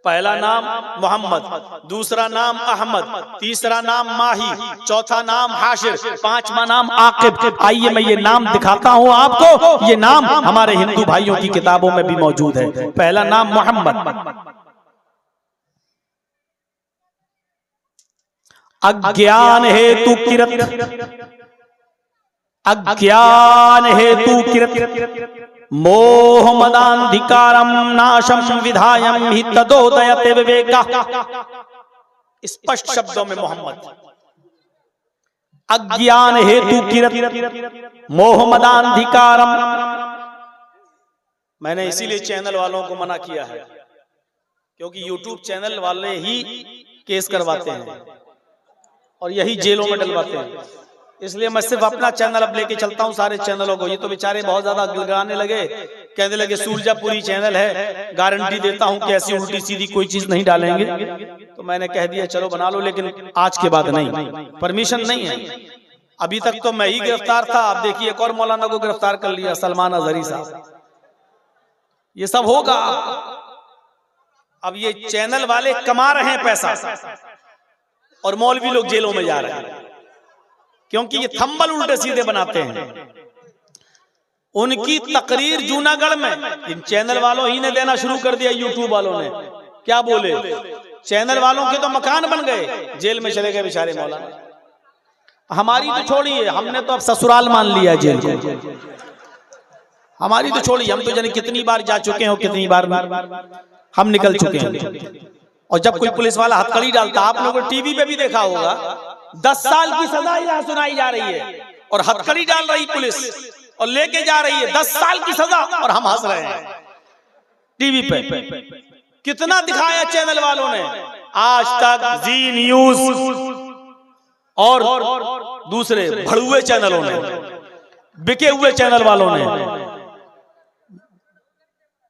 पहला नाम मोहम्मद, दूसरा नाम अहमद, तीसरा नाम माही, चौथा नाम हाशिर, पांचवा नाम आकिब। आइए मैं ये नाम दिखाता हूं आपको, ये नाम हमारे हिंदू भाइयों की किताबों में भी मौजूद है। पहला नाम मोहम्मद। अज्ञान हेतु किरत, अज्ञान हेतु किरत, मोह मदांधिकारम नाशम विधायम हि तदोदयते विवेका। स्पष्ट शब्दों में मोहम्मद, अज्ञान हेतु किरत, मोह मदांधिकारम। मैंने इसीलिए चैनल वालों को मना किया है, क्योंकि यूट्यूब चैनल वाले ही केस करवाते हैं और यही जेलों में डलवाते हैं। इसलिए मैं सिर्फ अपना चैनल अब लेके चलता हूँ सारे चैनलों को। ये तो बेचारे बहुत ज्यादा गिलगाने लगे, कहने लगे सूरजापुरी चैनल है, गारंटी देता हूँ कि ऐसी उल्टी सीधी कोई चीज नहीं डालेंगे। तो मैंने कह दिया चलो बना लो, लेकिन आज के बाद नहीं, परमिशन नहीं है। अभी तक तो मैं ही गिरफ्तार था, अब देखिए एक और मौलाना को गिरफ्तार कर लिया, सलमान अजहरी साहब। ये सब होगा। अब ये चैनल वाले कमा रहे हैं पैसा और मौलवी लोग जेलों में जा रहे हैं, क्योंकि ये थंबल उल्टे सीधे बनाते हैं। उनकी तकरीर जूनागढ़ में इन चैनल वालों ही ने देना शुरू कर दिया, यूट्यूब वालों ने। क्या बोले, चैनल वालों के तो मकान बन गए, जेल में चले गए बेचारे मौलाना। हमारी तो छोड़िए, हमने तो अब ससुराल मान लिया जेल को। हमारी तो छोड़िए, हम तो जाने कितनी बार जा चुके हैं, कितनी बार हम निकल चुके हैं। और जब कोई पुलिस वाला हथकड़ी डालता, आप लोगों ने टीवी पे भी देखा होगा, 10 साल की सजा यहाँ सुनाई जा रही है और हथकड़ी डाल रही पुलिस और लेके जा रही है 10 साल की सजा, और हम हंस रहे हैं टीवी पे। कितना दिखाया चैनल वालों ने, आज तक, जी न्यूज और दूसरे भड़ुए चैनलों ने, बिके हुए चैनल वालों ने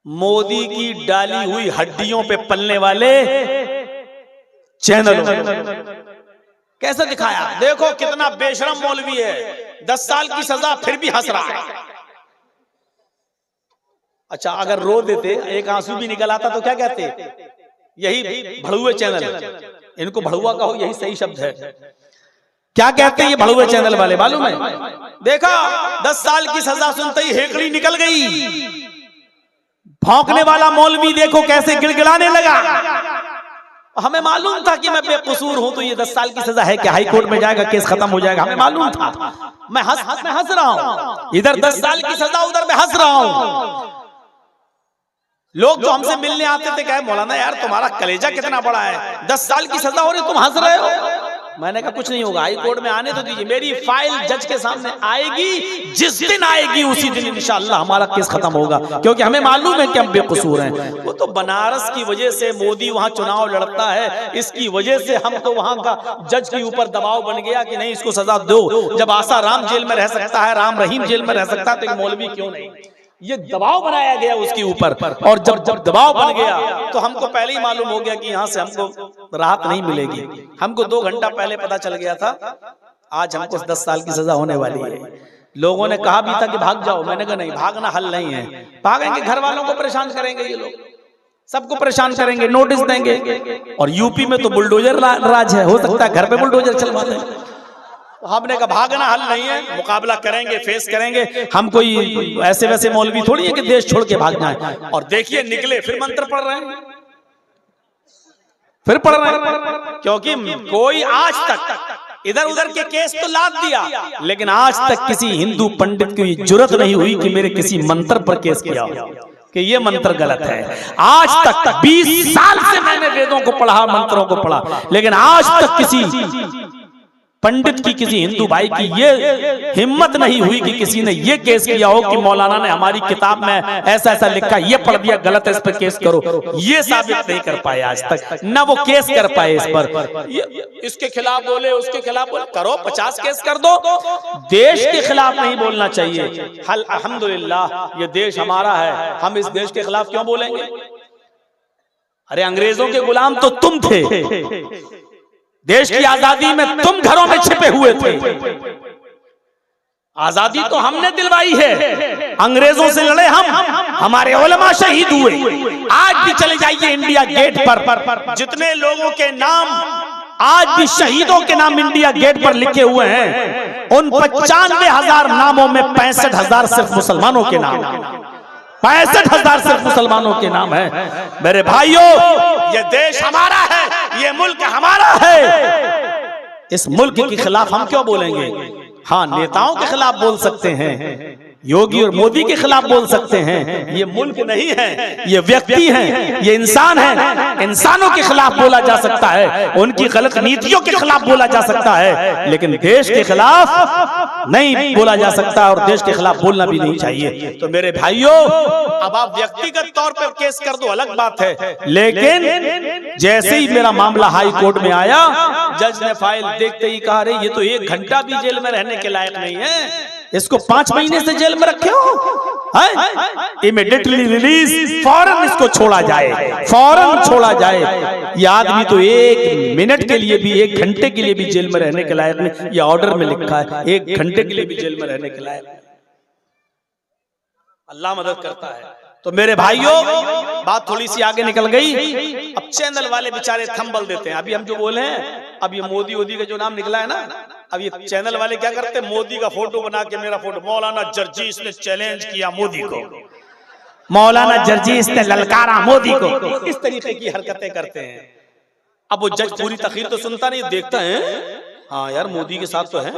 मोदी की डाली हुई हड्डियों पे पलने वाले चैनलों कैसे दिखाया। देखो कितना बेशरम मौलवी है, 10 साल की सजा फिर भी हंस रहा है। अच्छा, अगर रो देते, एक आंसू भी निकल आता तो क्या कहते, यही भड़ुए चैनल, इनको भड़ुआ कहो, यही सही शब्द है। क्या कहते हैं ये भड़ुए चैनल वाले, मालूम है? देखा 10 साल की सजा सुनते ही हेकड़ी निकल गई। भौंकने वाला मौलवी देखो कैसे गिड़गिड़ाने लगा, हमें मालूम था कि मैं बेकसूर हूं, तो ये 10 साल की सजा है कि हाई कोर्ट में जाएगा, केस खत्म हो जाएगा, हमें मालूम था। मैं हंस रहा हूं, इधर 10 साल की सजा, उधर मैं हंस रहा हूं। लोग जो हमसे मिलने आते थे कहे मौलाना यार तुम्हारा कलेजा कितना बड़ा है, 10 साल की सजा हो रही तुम हंस रहे हो। मैंने कहा कुछ नहीं होगा, हाई कोर्ट में आने तो दीजिए, मेरी फाइल जज के सामने आएगी, जिस दिन आएगी उसी दिन इंशाअल्लाह हमारा केस खत्म होगा, क्योंकि हमें मालूम है कि हम बेकसूर हैं। वो तो बनारस की वजह से मोदी वहां चुनाव लड़ता है, इसकी वजह से हम तो वहां का जज के ऊपर दबाव बन गया कि नहीं इसको सजा दो। जब आसा राम जेल में रह सकता है, राम रहीम जेल में रह सकता है, तो एक मौलवी क्यों नहीं? ये दबाव बनाया गया उसके ऊपर, और जब दबाव बन गया तो हमको पहले ही मालूम हो गया कि यहाँ से हमको राहत नहीं मिलेगी। हमको 2 घंटा पहले पता चल गया था आज हमको 10 साल की सजा होने वाली है। लोगों ने कहा भी था कि भाग जाओ, मैंने कहा नहीं, भागना हल नहीं है। भागेंगे घर वालों को परेशान करेंगे, ये लोग सबको परेशान करेंगे, नोटिस देंगे। और यूपी में तो बुलडोजर राज है, हो सकता है घर पे बुलडोजर चलवा दें। हमने कहा भागना हल नहीं है, मुकाबला करेंगे, फेस करेंगे। हम कोई ऐसे वैसे मौलवी थोड़ी है कि देश छोड़ के भाग जाएं। और देखिए निकले, फिर मंत्र पढ़ रहे हैं, फिर पढ़ रहे हैं, क्योंकि कोई आज तक इधर उधर के केस तो लाद दिया, लेकिन आज तक किसी हिंदू पंडित की जुर्रत नहीं हुई कि मेरे किसी मंत्र पर केस किया हो कि ये मंत्र गलत है। आज तक 20 साल से मैंने वेदों को पढ़ा, मंत्रों को पढ़ा, लेकिन आज तक किसी पंडित की, किसी हिंदू भाई की ये हिम्मत नहीं हुई कि किसी ने ये केस किया हो कि मौलाना ने हमारी किताब में ऐसा ऐसा लिखा, ये पढ़ दिया गलत है, इस पर केस करो। ये साबित नहीं कर पाए आज तक, ना वो केस कर पाए इस पर। इसके खिलाफ बोले, उसके खिलाफ बोले, करो 50 केस कर दो, देश के खिलाफ नहीं बोलना चाहिए। अल्हम्दुलिल्लाह ये देश हमारा है, हम इस देश के खिलाफ क्यों बोलेंगे? अरे अंग्रेजों के गुलाम तो तुम थे, देश की आजादी में तुम घरों में छिपे हुए थे। आजादी तो हमने दिलवाई है, अंग्रेजों से लड़े हम, हमारे उलमा शहीद हुए। आज भी चले जाइए इंडिया गेट पर, जितने लोगों के नाम आज भी शहीदों के नाम इंडिया गेट पर लिखे हुए हैं, उन 95,000 नामों में 65,000 सिर्फ मुसलमानों के नाम, 65,000 सिर्फ मुसलमानों के नाम है। मेरे भाइयों, ये देश हमारा है, ये मुल्क हमारा है। इस मुल्क के खिलाफ हम क्यों बोलेंगे? हाँ, नेताओं के खिलाफ बोल सकते हैं, योगी और मोदी के खिलाफ बोल सकते हैं। ये मुल्क नहीं है, ये व्यक्ति हैं, ये इंसान हैं। इंसानों के खिलाफ बोला जा सकता है, उनकी गलत नीतियों के खिलाफ बोला जा सकता है, लेकिन देश के खिलाफ नहीं बोला जा सकता, और देश के खिलाफ बोलना भी नहीं चाहिए। तो मेरे भाइयों, अब आप व्यक्तिगत तौर पर केस कर दो अलग बात है, लेकिन जैसे ही मेरा मामला हाई कोर्ट में आया, जज ने फाइल देखते ही कहा, अरे ये तो 1 घंटा भी जेल में रहने के लायक नहीं है, इसको 5 महीने से जेल में रखे हो, इमीडिएटली रिलीज, फौरन इसको छोड़ा जाए, फौरन छोड़ा जाए। ये आदमी तो 1 मिनट के लिए भी, 1 घंटे के लिए भी जेल में रहने के लायक नहीं। ये ऑर्डर में लिखा है 1 घंटे के लिए भी जेल में रहने के लायक। अल्लाह मदद करता है। तो मेरे भाइयों, बात थोड़ी सी आगे निकल गई। अब चैनल वाले बेचारे थंबल देते हैं। अभी हम जो बोले हैं, अब ये मोदी का जो नाम निकला है ना, अब ये चैनल वाले क्या करते हैं, मोदी का फोटो बना के मेरा फोटो, मौलाना जर्जीस ने चैलेंज किया मोदी को, मौलाना जर्जीस ने ललकारा मोदी को, इस तरीके की हरकतें करते हैं। अब वो जज पूरी तकरीर तो सुनता नहीं, देखता है, हाँ यार मोदी के साथ तो है,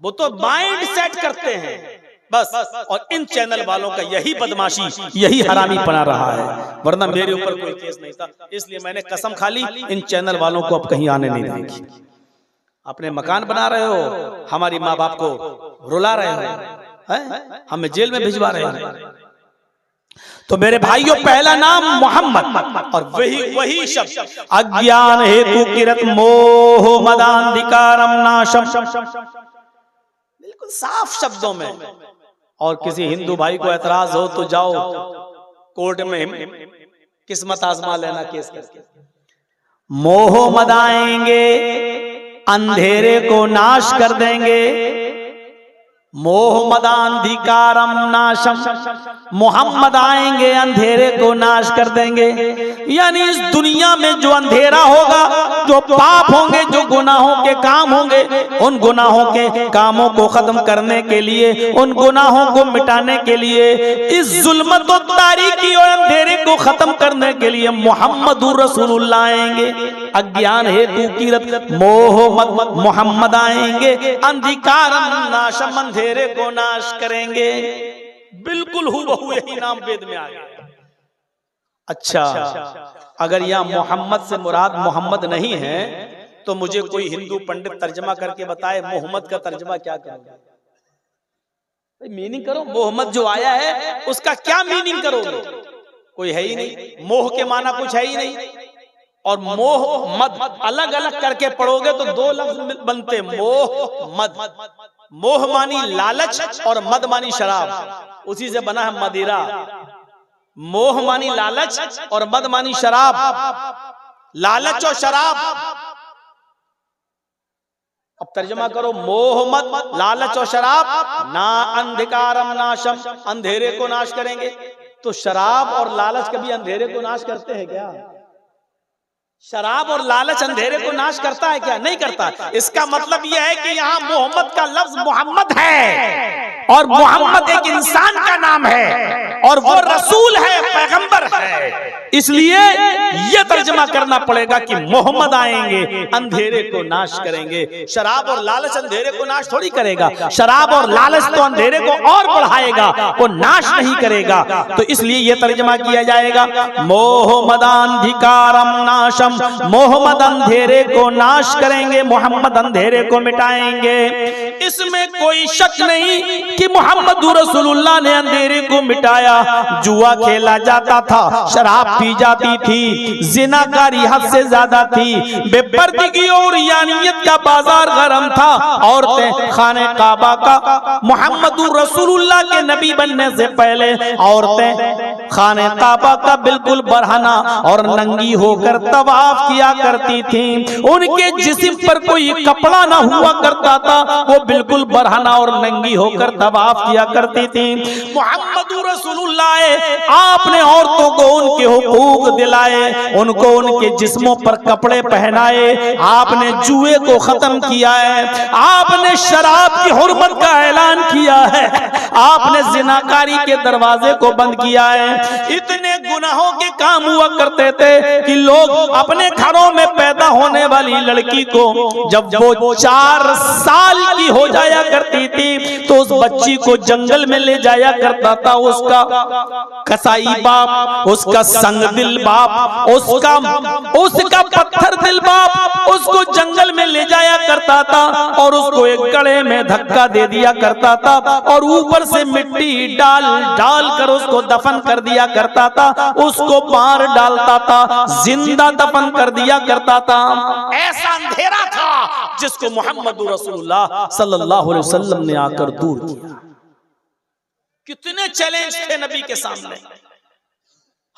वो तो माइंड सेट करते हैं बस। और इन चैनल वालों का यही बदमाशी, यही हरामी बना रहा है, वरना मेरे ऊपर कोई केस नहीं था। इसलिए मैंने कसम खा ली, इन चैनल वालों को अब कहीं आने नहीं देंगे। अपने मकान बना रहे हो, हमारी माँ बाप को रुला रहे हो, हमें जेल में भिजवा रहे हो। तो मेरे भाइयों, पहला नाम मोहम्मद, और वही शब्द अज्ञान हेतु किरत मोह मदांधिकारम नाशम, बिल्कुल साफ शब्दों में। और किसी हिंदू भाई को एतराज हो तो जाओ कोर्ट में किस्मत आजमा लेना केस करके। मोह मदाएंगे, अंधेरे को नाश कर देंगे, मोह मदांधिकारम नाशम, मोहम्मद आएंगे अंधेरे को नाश कर देंगे। यानी इस दुनिया में जो अंधेरा होगा, जो पाप होंगे, जो गुनाहों के काम होंगे, उन गुनाहों के कामों को खत्म करने के लिए, उन गुनाहों को मिटाने के लिए, इस जुल्मत और तारीकी और अंधेरे को खत्म करने के लिए मोहम्मदुर रसूलुल्लाह आएंगे। अज्ञान हेतु कीरत मोहम्मद मोहम्मद आएंगे, अंधिकारम नाशम, अंधेरे को नाश करेंगे। बिल्कुल हूबहू यही नाम वेद में आ गया। अच्छा, अगर यहाँ मोहम्मद से मुराद मोहम्मद नहीं है तो मुझे कोई हिंदू पंडित तर्जमा करके बताए मोहम्मद का तर्जमा क्या करोगे? मीनिंग करो, मोहम्मद जो आया है उसका क्या मीनिंग करोगे? कोई है ही नहीं। मोह के माना कुछ है ही नहीं, और मोह मद अलग अलग करके पढ़ोगे तो दो लफ्ज बनते, मोह मद। मोह मानी लालच और मद मानी शराब, उसी से बना है मदिरा। मोह मानी लालच और मद मानी शराब। लालच और शराब, अब तर्जमा करो, मोह मद, लालच और शराब, ना अंधकारम नाशम, अंधेरे को नाश करेंगे। तो शराब और लालच कभी अंधेरे को नाश करते हैं क्या? शराब और लालच अंधेरे को नाश करता है क्या? नहीं करता। इसका मतलब यह है कि यहाँ मोहम्मद का लफ्ज मोहम्मद है, और मोहम्मद एक इंसान का नाम है, और वो रसूल है, पैगंबर है। इसलिए यह तर्जमा करना पड़ेगा कि मोहम्मद आएंगे, अंधेरे को नाश करेंगे। शराब और लालच अंधेरे को नाश थोड़ी करेगा। शराब और लालच तो अंधेरे को और बढ़ाएगा, वो नाश नहीं करेगा। तो इसलिए यह तर्जमा किया जाएगा, मोहम्मदांधिकारम नाशम, मोहम्मद अंधेरे को नाश करेंगे, मोहम्मद अंधेरे को मिटाएंगे। इसमें कोई शक नहीं कि मोहम्मद रसूलुल्लाह ने अंधेरे को मिटाया। जुआ खेला जाता था, शराब पी जाती थी, जिनाकारी हद से ज्यादा थी, बेपर्दगी और यानियत का बाजार गरम था। औरतें खाने काबा का, मोहम्मद रसूलुल्लाह के नबी बनने से पहले औरतें खाने काबा का बिल्कुल बरहना और नंगी होकर तवाफ किया करती थी। उनके जिस्म पर कोई कपड़ा ना हुआ करता था, वो बिल्कुल बरहना और नंगी होकर तवाफ किया करती थी। मोहम्मद रसूलुल्लाह आपने औरतों को उनके हुकूक दिलाए, उनको उनके जिस्मों पर कपड़े पहनाए। आपने जुए को खत्म किया है, आपने शराब की हुर्मत का ऐलान किया है, आपने जिनाकारी के दरवाजे को बंद किया है। इतने गुनाहों के काम हुआ करते थे कि लोग अपने घरों में पैदा होने वाली लड़की को जब वो 4 साल की हो जाया करती थी तो उस बच्ची को जंगल में ले जाया करता था उसका कसाई बाप, उसका संग दिल बाप, उसका पत्थर दिल बाप उसको जंगल में ले जाया करता था और उसको एक गड्ढे में धक्का दे दिया करता था और ऊपर से मिट्टी डाल कर उसको दफन कर दिया करता था, उसको मार डालता था, जिंदा दफन कर दिया करता था। ऐसा अंधेरा था जिसको मोहम्मद रसूलुल्लाह सल्लल्लाहु अलैहि वसल्लम ने आकर दूर किया। कितने चैलेंज थे नबी के सामने।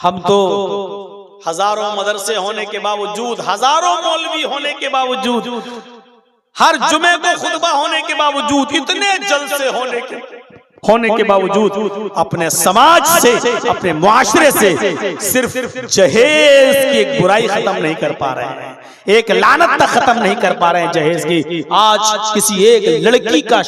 हम तो हजारों मदरसे होने के बावजूद, हजारों मौलवी होने के बावजूद, हर जुमे को खुतबा होने के बावजूद, इतने जलसे होने के बावजूद अपने समाज से, अपने मुआशरे से सिर्फ जहेज की एक बुराई खत्म नहीं कर पा रहे हैं, एक लानत तक खत्म नहीं कर पा रहे हैं जहेज की। आज किसी एक लड़की का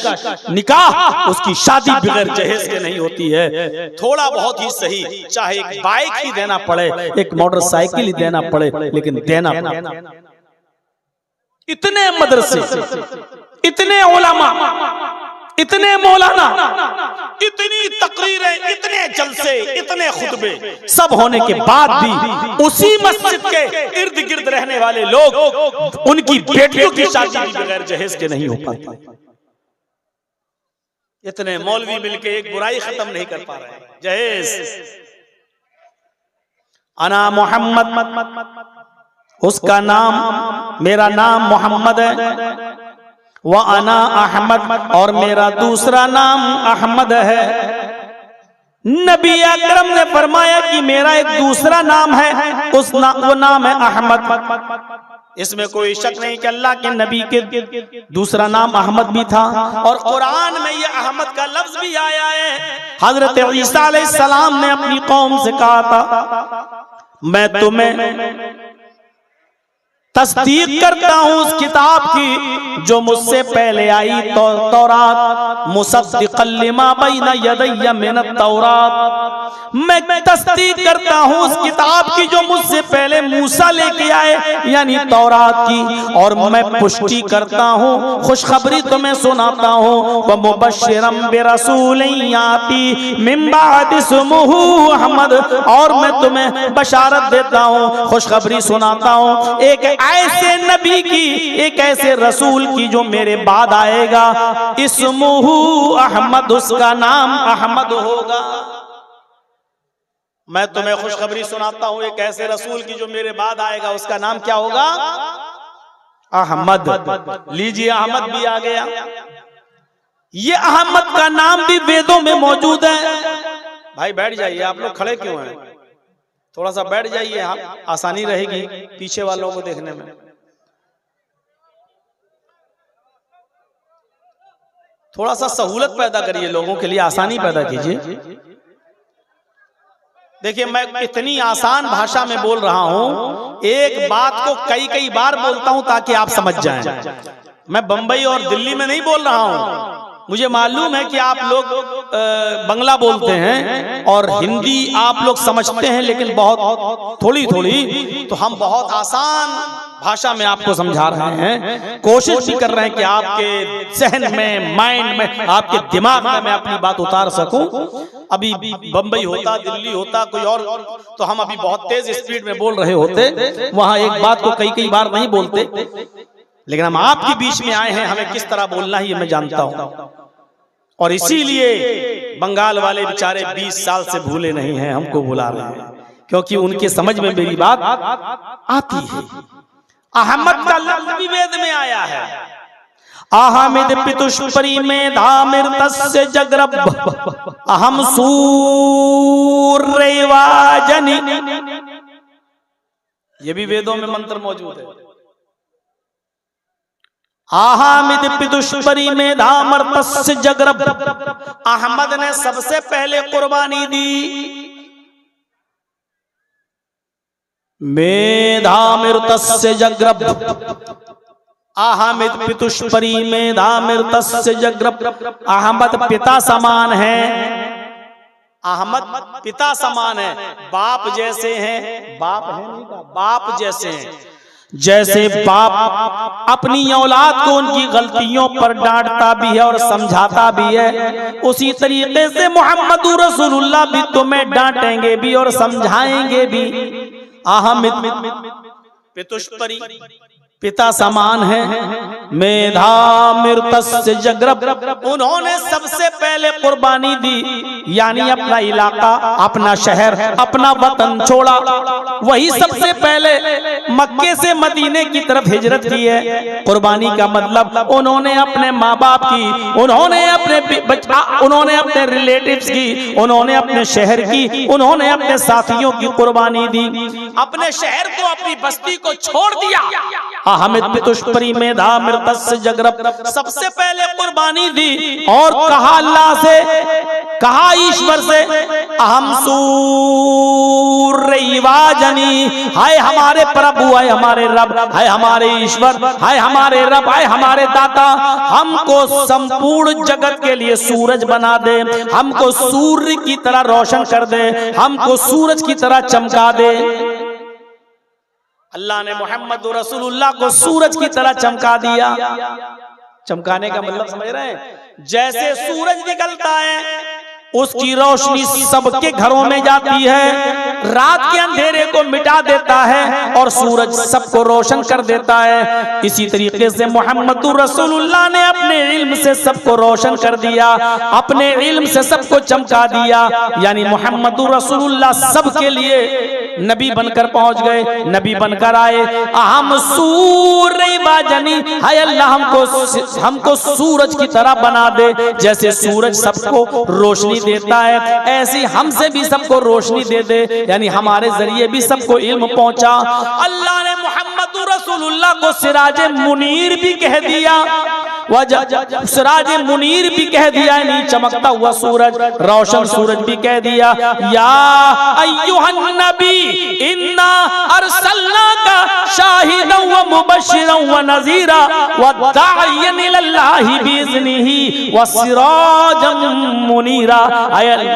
निकाह, उसकी शादी बगैर जहेज के नहीं होती है। थोड़ा बहुत ही सही, चाहे एक बाइक ही देना पड़े, एक मोटरसाइकिल ही देना पड़े, लेकिन देना पड़े। इतने मदरसे, इतने उलमा, इतने मौलाना, इतनी तकरीरें, इतने जलसे, इतने खुतबे, सब होने के बाद भी उसी मस्जिद के इर्द गिर्द रहने वाले लोग, उनकी बेटियों की शादी भी बगैर जहेज के नहीं हो पाती। इतने मौलवी मिलके एक बुराई खत्म नहीं कर पा रहे हैं, जहेज। अना मोहम्मद, उसका नाम, मेरा नाम मोहम्मद है। व अना अहमद, और मेरा दूसरा नाम अहमद है। नबी अकरम ने फरमाया कि मेरा एक दूसरा नाम है, वो नाम है अहमद। इसमें कोई शक नहीं कि अल्लाह के नबी के दूसरा नाम अहमद भी था, और कुरान में ये अहमद का लफ्ज भी आया है। हजरत ईसा अलैहिस्सलाम ने अपनी कौम से कहा था, मैं तुम्हें तस्दीक करता हूँ उस किताब की जो मुझसे पहले आई, तौरात, मुसद्दिक़न लिमा बैना यदैया मिन तौरात। मैं तस्दीक करता हूँ उस किताब की जो मुझसे पहले मूसा लेके आए, यानी तौरात की, और मैं पुष्टि करता हूँ, खुशखबरी तुम्हें सुनाता हूँ। व मुबश्शिरम बिरसूलिन याती मिन बादि इस्मुहु अहमद, और मैं तुम्हें बशारत देता हूँ, खुशखबरी सुनाता हूँ एक ऐसे नबी की, एक ऐसे रसूल की जो मेरे बाद आएगा। इस्मुहु अहमद, उसका नाम अहमद होगा। मैं तुम्हें खुशखबरी सुनाता हूं एक ऐसे रसूल की जो मेरे बाद आएगा, उसका नाम क्या होगा? अहमद। लीजिए, अहमद भी आ गया। ये अहमद का नाम भी वेदों में मौजूद है। भाई बैठ जाइए, आप लोग खड़े क्यों हैं? थोड़ा सा बैठ जाइए, आप आसानी रहेगी पीछे वालों को देखने में। थोड़ा सा सहूलत पैदा करिए, लोगों के लिए आसानी पैदा कीजिए। देखिए, मैं इतनी आसान भाषा में बोल रहा हूं, एक बात को कई कई बार बोलता हूं ताकि आप समझ जाएं। मैं बंबई और दिल्ली में नहीं बोल रहा हूं। मुझे मालूम है कि आप लोग बंगला बोलते हैं और हिंदी आप लोग समझते हैं, लेकिन बहुत थोड़ी थोड़ी, तो हम बहुत आसान भाषा में आपको समझा रहे हैं। कोशिश भी कर रहे हैं कि आपके जहन में, माइंड में, आपके दिमाग में मैं अपनी बात उतार सकूं। अभी बंबई होता, दिल्ली होता, कोई और, तो हम अभी बहुत तेज स्पीड में बोल रहे होते। वहां एक बात को कई कई बार नहीं बोलते, लेकिन हम आपके बीच में आए हैं, हमें किस तरह बोलना है ये मैं जानता हूं। और इसीलिए बंगाल वाले बेचारे 20 साल से भूले नहीं हैं, हमको बुला रहे हैं, क्योंकि उनके समझ में मेरी बात आती है। अहमद का लफ्ज भी वेद में आया है। अहमद पितुष्परी में धामिर्तस्य जगरब अहम सूर्यवाजनी, ये भी वेदों में मंत्र मौजूद है। अहमद पितुष्परी में धामर्तस्य जगरब, अहमद ने सबसे पहले कुर्बानी दी। मेधामिर्तस्य जगरब, अहमद पितुष्परी मेधामिर्तस्य जगरब। अहमद पिता समान है, अहमद पिता समान है, बाप जैसे हैं, बाप है नहीं का, बाप जैसे हैं। जैसे बाप अपनी औलाद को उनकी गलतियों पर डांटता भी है और समझाता भी है, उसी तरीके से मोहम्मदुर रसूलुल्लाह भी तुम्हें डांटेंगे भी और समझाएंगे भी। अहमद पितुष्परी, पिता समान है। मेधामिर्तस्य जगरब, उन्होंने सबसे पहले कुर्बानी दी, यानी अपना इलाका, अपना शहर, अपना वतन छोड़ा। वही सबसे पहले मक्के से मदीने की तरफ हिजरत की है। कुर्बानी का मतलब उन्होंने अपने माँ बाप की, उन्होंने अपने रिलेटिव्स की, उन्होंने अपने शहर की, उन्होंने अपने साथियों की कुर्बानी दी। अपने शहर को, अपनी बस्ती को छोड़ दिया। अहमद पितुष्परी मेधामिर्तस्य जगरब, सबसे पहले कुर्बानी दी और कहा अल्लाह से, कहा ईश्वर से, अहम सूर्यवाजनी, हाय हमारे प्रभु, हाय हमारे रब, हाय हमारे ईश्वर, हाय हमारे रब, हाय हमारे दाता, हमको संपूर्ण जगत के लिए सूरज बना दे, हमको सूर्य की तरह रोशन कर दे, हमको सूरज की तरह चमका दे। अल्लाह ने मोहम्मद रसूलुल्लाह को सूरज की तरह चमका दिया। चमकाने का मतलब समझ रहे हैं? जैसे सूरज निकलता है, उसकी रोशनी सबके घरों में जाती है, रात के अंधेरे को मिटा देता है और सूरज सबको रोशन कर देता है। इसी तरीके से मोहम्मदुर रसूलुल्लाह ने अपने इल्म से सबको रोशन कर दिया, अपने इल्म से सबको चमका दिया, यानी मोहम्मदुर रसूलुल्लाह सबके लिए नबी बनकर पहुंच गए, नबी बनकर आए। अहम सूर्यवाजनी, हाय अल्लाह हमको सूरज की तरह बना दे। जैसे सूरज सबको रोशनी देता है, ऐसी हमसे भी सबको रोशनी दे दे, यानी हमारे जरिए भी सबको इल्म पहुंचा। अल्लाह ने मोहम्मदुर रसूलुल्लाह को सिराज मुनीर भी कह दिया। सिराज मुनीर भी कह दिया, नहीं चमकता हुआ सूरज, रोशन सूरज भी कह दिया। या अय्युहन नबी इन्ना अरसलनाका शाहिदन व मुबश्शिरन व नज़ीरा व दाइयन इलल्लाहि बिइज़्निही व सिराजन मुनीरा।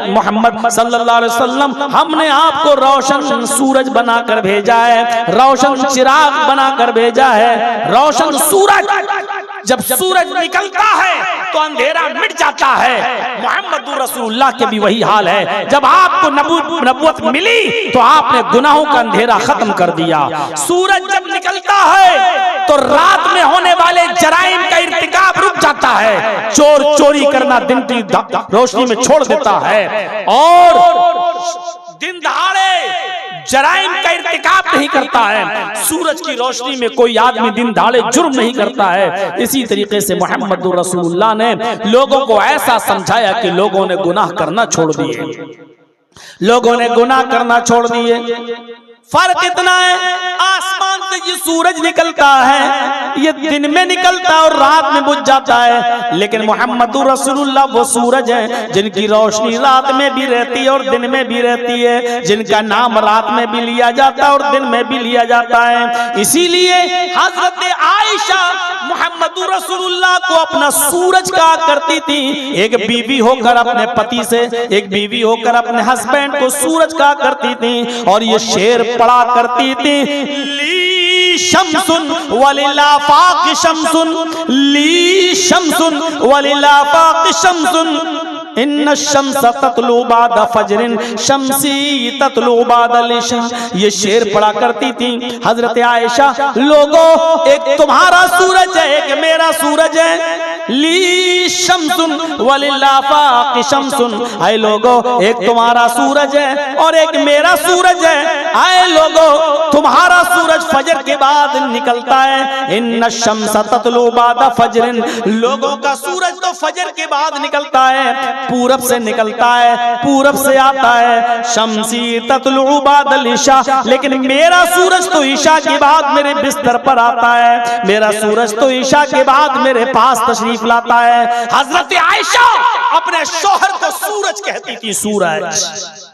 मोहम्मद सल्लल्लाहु अलैहि वसल्लम, हमने आपको रोशन सूरज बनाकर भेजा है, रोशन चिराग बनाकर भेजा है। रोशन सूरज, जब सूरज निकलता है तो अंधेरा मिट जाता है। मोहम्मदुर रसूलुल्लाह के भी वही हाल है। जब आपको नबूवत मिली तो आपने गुनाहों का अंधेरा खत्म कर दिया। सूरज जब निकलता है तो रात में होने वाले जराइम का इर्तिकाब रुक जाता है। चोर चोरी करना दिन की रोशनी में छोड़ देता है और दिन दहाड़े जराइम का इर्तिकाब नहीं करता है। सूरज की रोशनी में कोई आदमी दिन दहाड़े जुर्म नहीं करता है। इसी तरीके से मोहम्मदुर रसूलुल्लाह ने लोगों को ऐसा समझाया कि लोगों ने गुनाह करना छोड़ दिए, लोगों ने गुनाह करना छोड़ दिए। फर्क इतना है, आसमान से ये सूरज निकलता है, ये दिन में निकलता है और रात में बुझ जाता है। लेकिन मोहम्मदुर रसूलुल्लाह वो सूरज है जिनकी रोशनी रात में भी रहती है और दिन में भी रहती है, जिनका नाम रात में भी लिया जाता है और दिन में भी लिया जाता है। इसीलिए हजरत आयशा मोहम्मदुर रसूलुल्लाह को अपना सूरज कहा करती थी। एक बीवी होकर अपने पति से, एक बीवी होकर अपने हस्बैंड को सूरज कहा करती थी। और ये शेर पढ़ा करती थी, ली शम्सुन वलिलाफाक शम्सुन, ली शम्सुन वलिलाफाक शम्सुन, इन्न शम्स ततलु बाद फजरिन शम्सी ततलु बाद लिशा। ये शेर पढ़ा करती थी हजरत आयशा, लोगों एक तुम्हारा सूरज है, एक मेरा सूरज है। ली शम्सुन वलिलाफाक शम्सुन, आए लोगों एक तुम्हारा सूरज है और एक मेरा सूरज है। आए लोगों तुम्हारा सूरज फजर के बाद निकलता है, इन्न शम्स ततलु बाद फजरिन, लोगों का सूरज तो फजर के बाद निकलता है, पूरब से निकलता है, पूरब से आता है। शम्सी ततलु बाद इशा, लेकिन मेरा सूरज तो ईशा के बाद मेरे बिस्तर पर आता है, मेरा सूरज तो ईशा के बाद मेरे पास तशरीफ लाता है। हजरत आयशा अपने शौहर को सूरज कहती थी, सूरज।